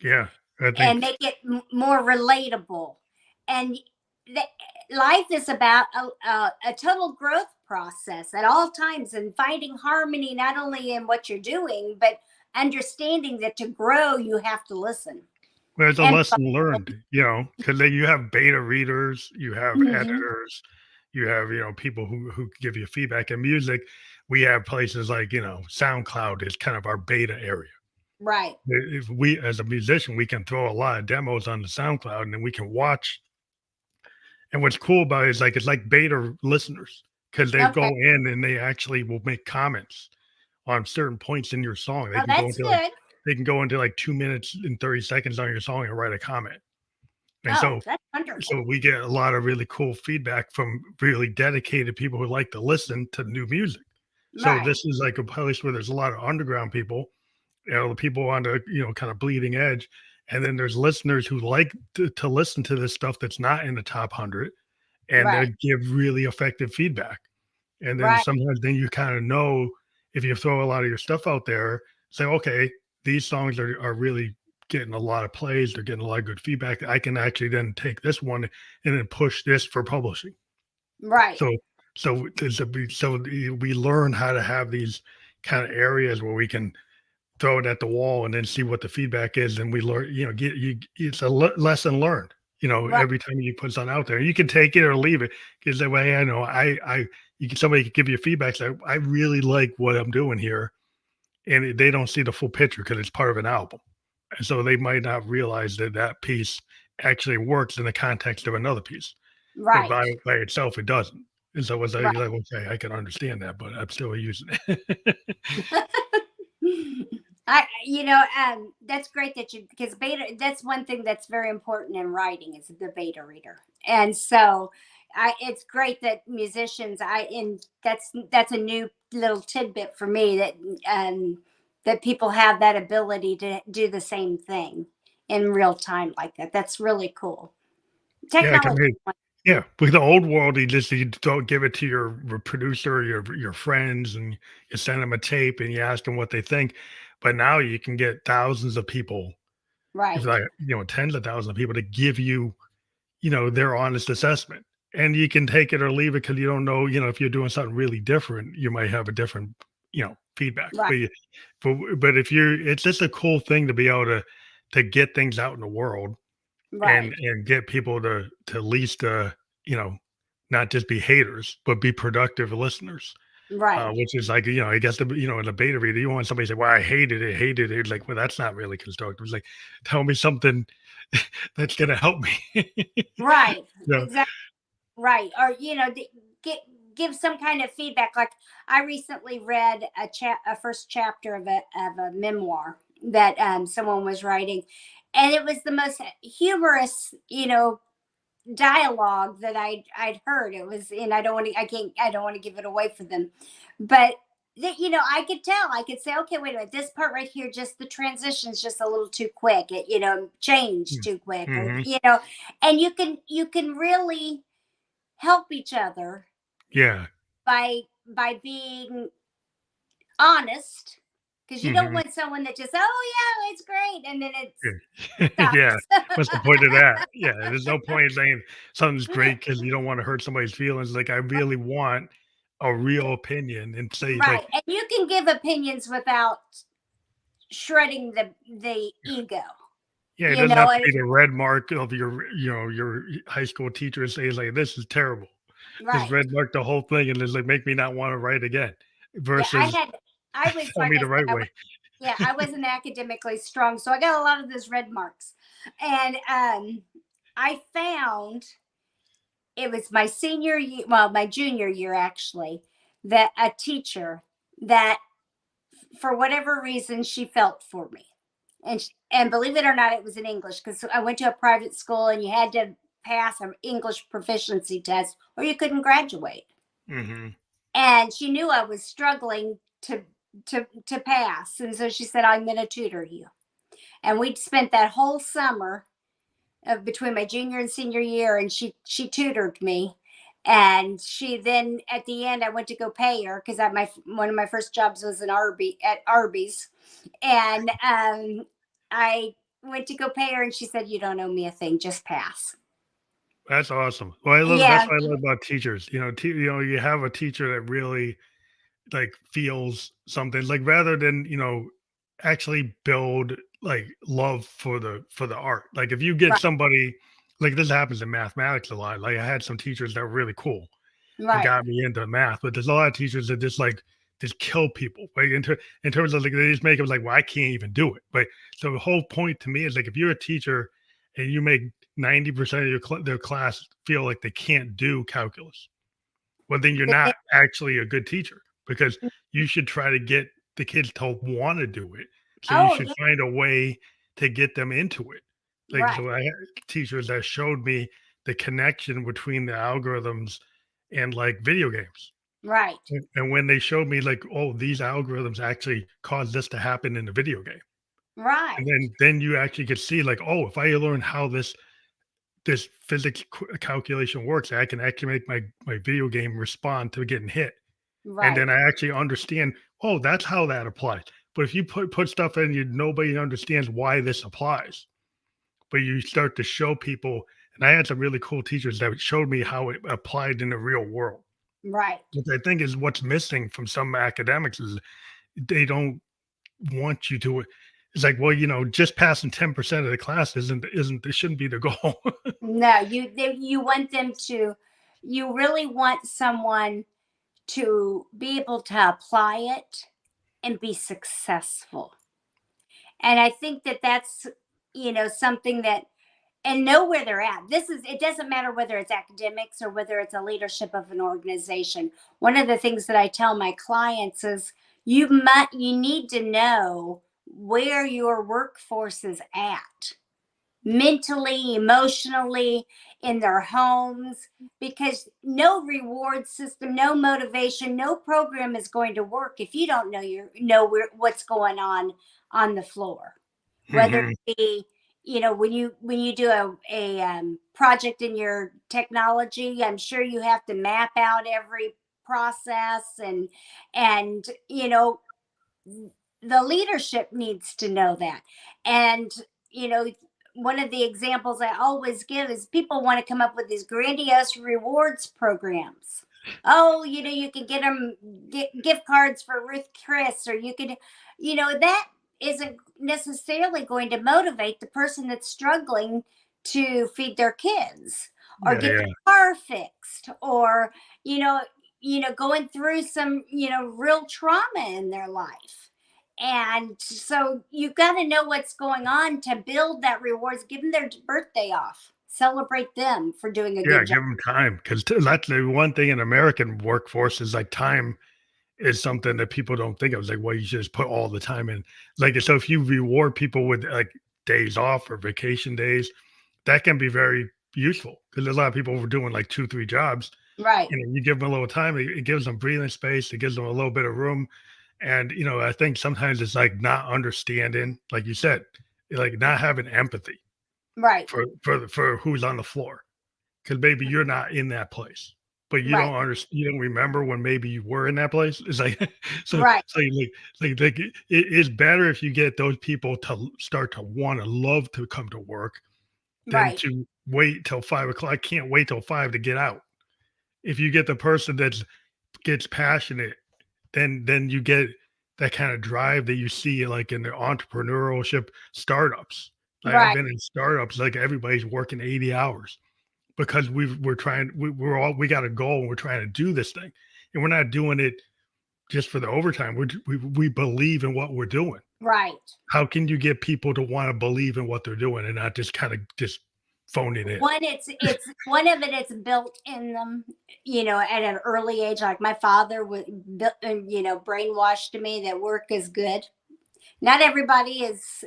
A: yeah. I
B: and
A: think
B: make it more relatable. And th- life is about a total growth process at all times, and finding harmony not only in what you're doing, but understanding that to grow you have to listen
A: there's a
B: and
A: lesson learned, because then you have beta readers, you have
B: Mhm.
A: editors, you have people who give you feedback. In music, we have places like SoundCloud is kind of our beta area.
B: Right.
A: If we, as a musician, we can throw a lot of demos on the SoundCloud, and then we can watch. And what's cool about it is like it's like beta listeners because they go
B: Okay.
A: in and they actually will make comments on certain points in your song.
B: Oh, that's good.
A: They can go into like 2 minutes and 30 seconds on your song and write a comment. And
B: Oh,
A: so
B: that's wonderful.
A: we get a lot of really cool feedback from really dedicated people who like to listen to new music. So
B: Right.
A: this is like a place where there's a lot of underground people, the people on the, kind of bleeding edge. And then there's listeners who like to listen to this stuff that's not in the top 100, and they
B: Right.
A: give really effective feedback. And then
B: Right.
A: sometimes then you kind of know, if you throw a lot of your stuff out there, say, okay, these songs are really getting a lot of plays. They're getting a lot of good feedback. I can actually then take this one and then push this for publishing.
B: Right.
A: So, we learn how to have these kind of areas where we can throw it at the wall and then see what the feedback is. And we learn, it's a lesson learned,
B: Right.
A: every time you put something out there. You can take it or leave it, because that way I know somebody can give you feedback. Say, I really like what I'm doing here. And they don't see the full picture because it's part of an album. And so they might not realize that that piece actually works in the context of another piece, but
B: Right.
A: by itself, it doesn't. And so it's like,
B: Right.
A: okay, I can understand that, but I'm still using it.
B: That's great that because beta, that's one thing that's very important in writing is the beta reader. And so it's great that musicians, and that's a new little tidbit for me that people have that ability to do the same thing in real time like that. That's really cool.
A: Yeah, I can
B: Technology.
A: make yeah, with the old world, you don't give it to your producer, your friends, and you send them a tape and you ask them what they think. But now you can get thousands of people, if
B: Right.
A: like, tens of thousands of people to give you, their honest assessment. And you can take it or leave it because you don't know, if you're doing something really different, you might have a different, feedback.
B: Right.
A: But if it's just a cool thing to be able to get things out in the world, and
B: Right.
A: get people to at least you know not just be haters but be productive listeners,
B: Right.
A: which is like, I guess in a beta reader, you want somebody to say, well, I hated it, like, well, that's not really constructive. It's like, tell me something that's gonna help me.
B: Right.
A: so
B: Exactly. Right. Or, get, give some kind of feedback. Like I recently read a first chapter of a memoir that someone was writing, and it was the most humorous, dialogue that I'd heard. It was, and I don't want to give it away for them, but that, I could tell. I could say, okay, wait a minute, this part right here, just the transition's just a little too quick. It, changed too quick, or
A: hmm
B: and you can really help each other
A: yeah.
B: by being honest, because you don't
A: hmm
B: want someone that just, oh yeah, it's great, and then it
A: yeah,
B: stops.
A: what's the point of that? Yeah, there's no point in saying something's great because you don't want to hurt somebody's feelings. Like, I really want a real opinion, and say, like,
B: Right, and you can give opinions without shredding the ego.
A: yeah, it
B: You
A: doesn't
B: know,
A: have to
B: and
A: be the red mark of your high school teacher saying, like, this is terrible. Just
B: right.
A: red mark the whole thing and just like make me not want to write again,
B: Yeah,
A: versus
B: I was,
A: tell
B: like
A: me
B: I
A: the
B: said,
A: right way.
B: yeah, I wasn't academically strong, so I got a lot of those red marks. And I found it was my senior year, well, my junior year actually, that a teacher that for whatever reason she felt for me. And believe it or not, it was in English, because I went to a private school and you had to pass an English proficiency test or you couldn't graduate.
A: hmm
B: And she knew I was struggling to pass, and so she said, I'm going to tutor you. And we'd spent that whole summer between my junior and senior year, and she tutored me. And she then, at the end, I went to go pay her because my one of my first jobs was at Arby's, and I went to go pay her, and she said, "You don't owe me a thing, just pass."
A: That's awesome. Well, that's
B: Yeah.
A: what I love about teachers. You have a teacher that really like feels something, like, rather than actually build like love for the art. Like, if you get
B: Right.
A: somebody, like, this happens in mathematics a lot. Like, I had some teachers that were really cool and
B: Right.
A: got me into math, but there's a lot of teachers that just like just kill people, right? In terms of like they just make it like, well, I can't even do it. But so the whole point to me is like if you're a teacher and you make 90% of their class feel like they can't do calculus, well, then you're not actually a good teacher because you should try to get the kids to want to do it. So you
B: Oh,
A: should
B: yeah,
A: find a way to get them into it. Like,
B: right,
A: so I had teachers that showed me the connection between the algorithms and like video games.
B: right,
A: And when they showed me like, oh, these algorithms actually cause this to happen in the video game. And
B: right,
A: then you actually could see like, oh, if I learn how this physics calculation works, I can actually make my video game respond to getting hit. And
B: right,
A: then I actually understand, oh, that's how that applies. But if you put stuff in you, nobody understands why this applies. But you start to show people, and I had some really cool teachers that showed me how it applied in the real world.
B: right.
A: Which I think is what's missing from some academics is they don't want you to. It's like, well, just passing 10% of the class isn't it shouldn't be the goal.
B: No, you want them to, you really want someone to be able to apply it and be successful. And I think that that's, something that, and know where they're at. It doesn't matter whether it's academics or whether it's a leadership of an organization. One of the things that I tell my clients is you need to know where your workforce is at mentally, emotionally, in their homes, because no reward system, no motivation, no program is going to work if you don't what's going on the floor. Whether
A: Mhm.
B: it be, when you do a project in your technology, I'm sure you have to map out every process, and the leadership needs to know that. And you know one of the examples I always give is people want to come up with these grandiose rewards programs. Oh, you can get them gift cards for Ruth Chris, or you could, that isn't necessarily going to motivate the person that's struggling to feed their kids or
A: Yeah,
B: get
A: yeah.
B: their car fixed, or you know going through some real trauma in their life. And so you've got to know what's going on to build that rewards. Give them their birthday off. Celebrate them for doing a
A: Yeah,
B: good job.
A: give them time because that's the one thing in American workforce is like time is something that people don't think of. It's like, well, you should just put all the time in. Like, so if you reward people with like days off or vacation days, that can be very useful because there's a lot of people who are doing like 2, 3 jobs.
B: Right,
A: You give them a little time, it gives them breathing space, it gives them a little bit of room. And, I think sometimes it's like not understanding, like you said, like not having empathy
B: right,
A: for who's on the floor. Because maybe you're not in that place, but you
B: right,
A: don't understand. You don't remember when maybe you were in that place. It's like so
B: right,
A: so like it's better if you get those people to start to want to love to come to work than
B: right,
A: to wait till 5 o'clock. I can't wait till 5 to get out. If you get the person that gets passionate, then you get that kind of drive that you see like in the entrepreneurship startups. Like I've
B: right,
A: been in startups, like everybody's working 80 hours because we got a goal and we're trying to do this thing, and we're not doing it just for the overtime. We believe in what we're doing.
B: right.
A: How can you get people to want to believe in what they're doing and not just kind of just phone it in?
B: One, it's one of it, it's built in them, at an early age. Like my father would brainwashed me that work is good. Not everybody is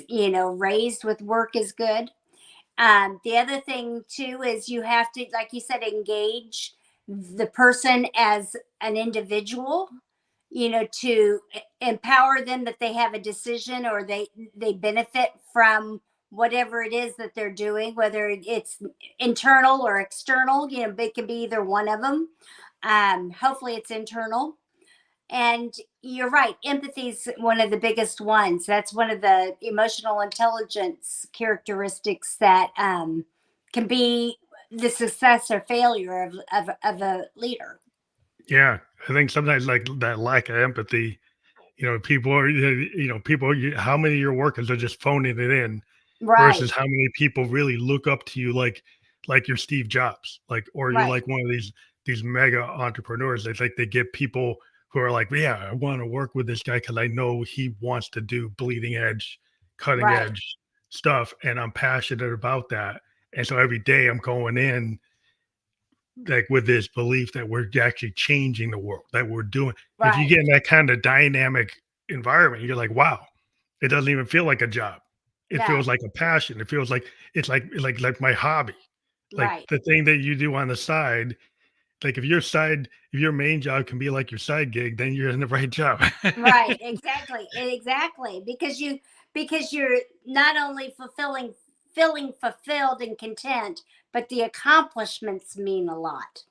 B: raised with work is good. The other thing too is you have to, like you said, engage the person as an individual, to empower them that they have a decision, or they benefit from whatever it is that they're doing, whether it's internal or external. It can be either one of them. Hopefully it's internal. And you're right, empathy is one of the biggest ones. That's one of the emotional intelligence characteristics that can be the success or failure of a leader.
A: Yeah, I think sometimes like that lack of empathy. People are how many of your workers are just phoning it in
B: Right,
A: versus how many people really look up to you like you're Steve Jobs, like or you're
B: right,
A: like one of these mega entrepreneurs. They think they get people who are like, yeah, I want to work with this guy because I know he wants to do bleeding edge, cutting
B: Right.
A: edge stuff, and I'm passionate about that. And so every day I'm going in like with this belief that we're actually changing the world, that we're doing. If you
B: Right.
A: get in that kind of dynamic environment, you're like, wow, it doesn't even feel like a job. It
B: No.
A: feels like a passion. It feels like it's like my hobby, like
B: Right.
A: the thing that you do on the side. Like if your main job can be like your side gig, then you're in the right job.
B: Right. Exactly. Exactly. Because you're not only feeling fulfilled and content, but the accomplishments mean a lot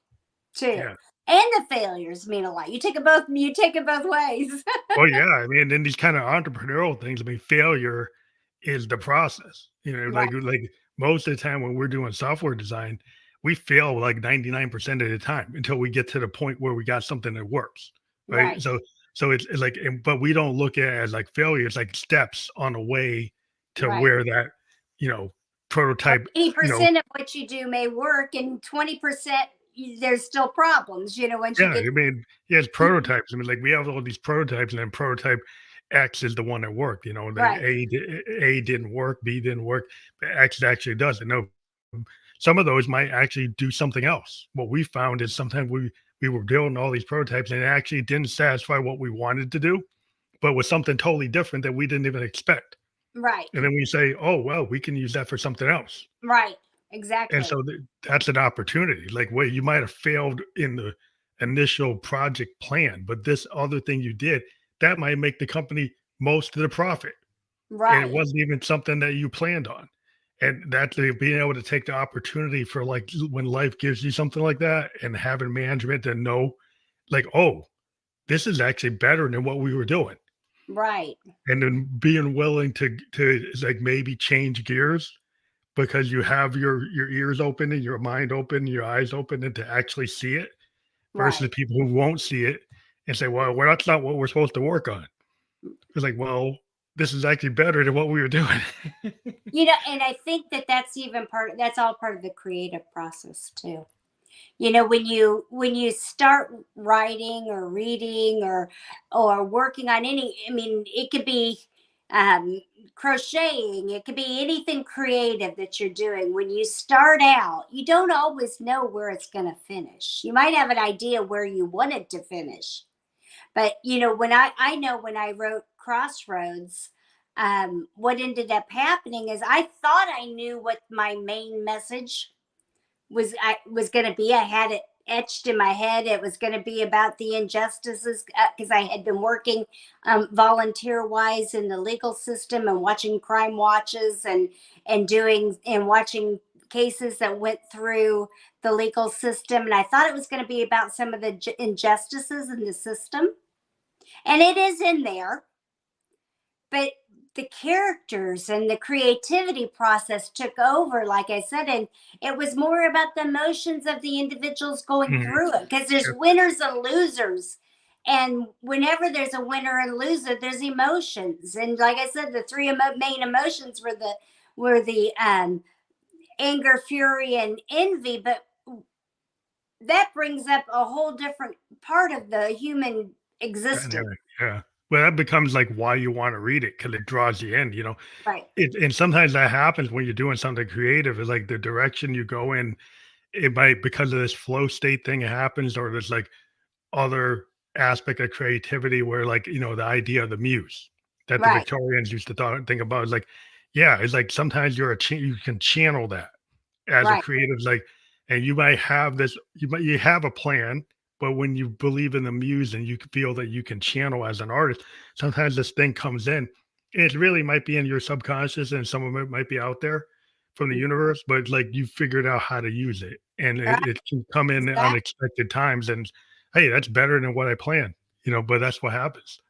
B: too.
A: Yeah.
B: And the failures mean a lot. You take it both ways.
A: Well, yeah. I mean, in these kind of entrepreneurial things, I mean, failure is the process.
B: Right.
A: Like most of the time when we're doing software design, we fail like 99% of the time until we get to the point where we got something that works. Right.
B: Right.
A: So it's like, but we don't look at it as like failure. It's like steps on the way to
B: Right.
A: where that, you know, prototype,
B: Eighty
A: you know,
B: percent of what you do may work, and 20% there's still problems. Once you
A: yeah,
B: get
A: I mean, yeah, it's prototypes. I mean, like we have all these prototypes, and then prototype X is the one that worked. Like
B: right,
A: A didn't work, B didn't work, but X actually does. And no, some of those might actually do something else. What we found is sometimes we were building all these prototypes, and it actually didn't satisfy what we wanted to do, but was something totally different that we didn't even expect.
B: right,
A: And then we say, oh well, we can use that for something else.
B: right,
A: And
B: exactly,
A: so that's an opportunity. Like, wait, you might have failed in the initial project plan, but this other thing you did, that might make the company most of the profit. And it
B: right,
A: wasn't even something that you planned on. And that being able to take the opportunity for like when life gives you something like that and having management to know, like, oh, this is actually better than what we were doing.
B: right,
A: And then being willing to like maybe change gears because you have your ears open and your mind open, your eyes open, and to actually see it versus
B: right.
A: people who won't see it and say, "Well, that's not what we're supposed to work on." It's like, well, this is actually better than what we were doing.
B: And I think that that's all part of the creative process too. When you start writing or reading or working on I mean, it could be um, crocheting, it could be anything creative that you're doing. When you start out, you don't always know where it's going to finish. You might have an idea where you want it to finish, but when I know when I wrote Crossroads, what ended up happening is I thought I knew what my main message was going to be. I had it etched in my head. It was going to be about the injustices because I had been working volunteer wise in the legal system and watching crime watches and watching cases that went through the legal system. And I thought it was going to be about some of the injustices in the system, and it is in there, but the characters and the creativity process took over, like I said, and it was more about the emotions of the individuals going
A: Mhm.
B: through it because there's
A: Yep.
B: winners and losers. And whenever there's a winner and loser, there's emotions. And like I said, the three main emotions were the anger, fury, and envy. But that brings up a whole different part of the human existence.
A: Dynamic, yeah. Well, that becomes like why you want to read it because it draws you in.
B: Right,
A: And sometimes that happens when you're doing something creative. Is like the direction you go in, it might because of this flow state thing happens, or there's like other aspect of creativity where like the idea of the muse that the
B: right,
A: Victorians used to think about is like, yeah, it's like sometimes you can channel that as a
B: right,
A: creative, like, and you might have this, you have a plan, but when you believe in the muse and you feel that you can channel as an artist, sometimes this thing comes in. And it really might be in your subconscious, and some of it might be out there from the universe, but like you figured out how to use it, and
B: right.
A: it can come in at
B: Exactly.
A: unexpected times. And hey, that's better than what I planned, but that's what happens.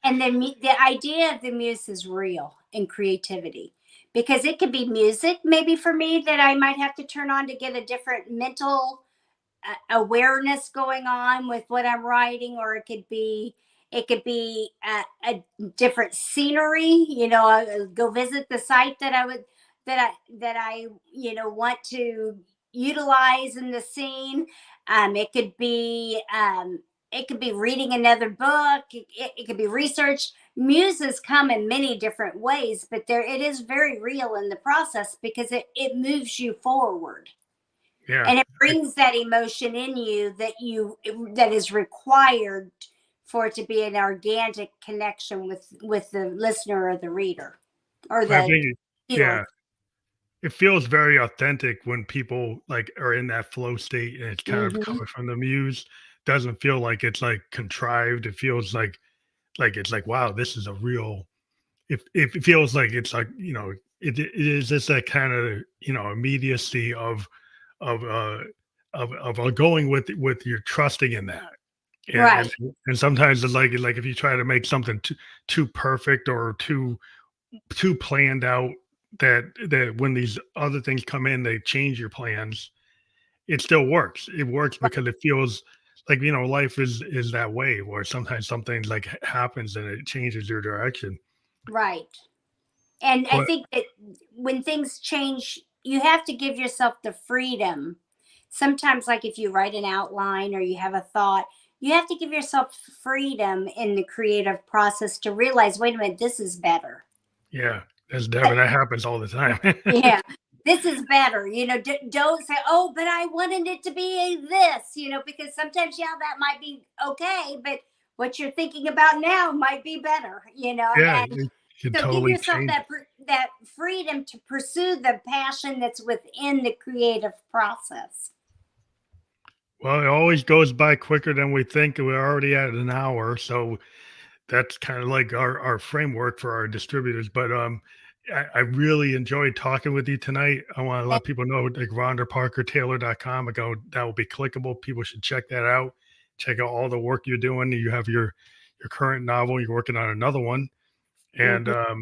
B: And then the idea of the muse is real in creativity because it could be music, maybe for me, that I might have to turn on to get a different mental awareness going on with what I'm writing, or it could be a different scenery. Go visit the site that I want to utilize in the scene. It could be it could be reading another book. It could be research. Muses come in many different ways, but it is very real in the process because it moves you forward.
A: Yeah.
B: And it brings that emotion in you that is required for it to be an organic connection with the listener or the reader or
A: I
B: the
A: think,
B: viewer.
A: yeah, it feels very authentic when people like are in that flow state and it's kind of
B: Hmm.
A: coming from the muse. Doesn't feel like it's like contrived. It feels like it's like, wow, this is a real. If it feels like it's like, it is just that kind of, immediacy of going with your trusting in that. And
B: Right,
A: and sometimes it's like if you try to make something too perfect or too planned out, that when these other things come in, they change your plans. It still works. It works because it feels like, life is that way where sometimes something like happens and it changes your direction.
B: right. And I
A: But
B: think that when things change, you have to give yourself the freedom. Sometimes, like if you write an outline or you have a thought, you have to give yourself freedom in the creative process to realize, wait a minute, this is better.
A: yeah, that's Devin. That happens all the time.
B: Yeah, this is better. Don't say, oh, but I wanted it to be this, because sometimes, yeah, that might be okay, but what you're thinking about now might be better,
A: Yeah,
B: and
A: you can
B: so give
A: totally
B: yourself
A: change.
B: that freedom to pursue the passion that's within the creative process.
A: Well, it always goes by quicker than we think. We're already at an hour, so that's kind of like our framework for our distributors. But I really enjoyed talking with you tonight. I want to
B: And
A: let people know like RhondaParkerTaylor.com. I go that will be clickable. People should check that out. Check out all the work you're doing. You have your current novel. You're working on another one, and
B: mhm,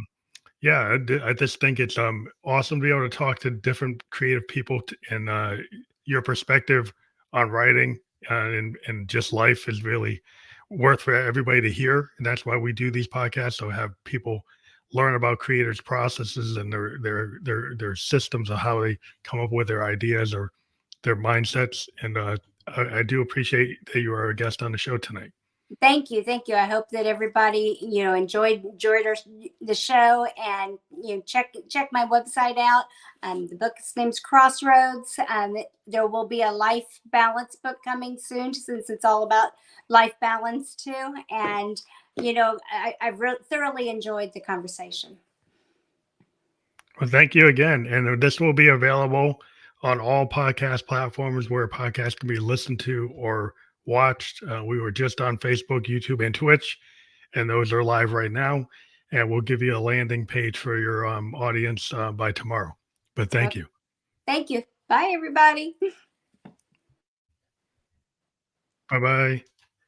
A: yeah, I just think it's awesome to be able to talk to different creative people and your perspective on writing and just life is really worth for everybody to hear, and that's why we do these podcasts, so have people learn about creators' processes and their systems of how they come up with their ideas or their mindsets. And I do appreciate that you are a guest on the show tonight.
B: thank you. I hope that everybody enjoyed the show, and check my website out. The book's name's Crossroads. There will be a life balance book coming soon, since it's all about life balance too. And I've thoroughly enjoyed the conversation.
A: Well, thank you again. And this will be available on all podcast platforms where podcasts can be listened to or watched. We were just on Facebook, YouTube, and Twitch, and those are live right now. And we'll give you a landing page for your audience by tomorrow. But thank
B: Okay,
A: you.
B: thank you. Bye, everybody.
A: Bye bye.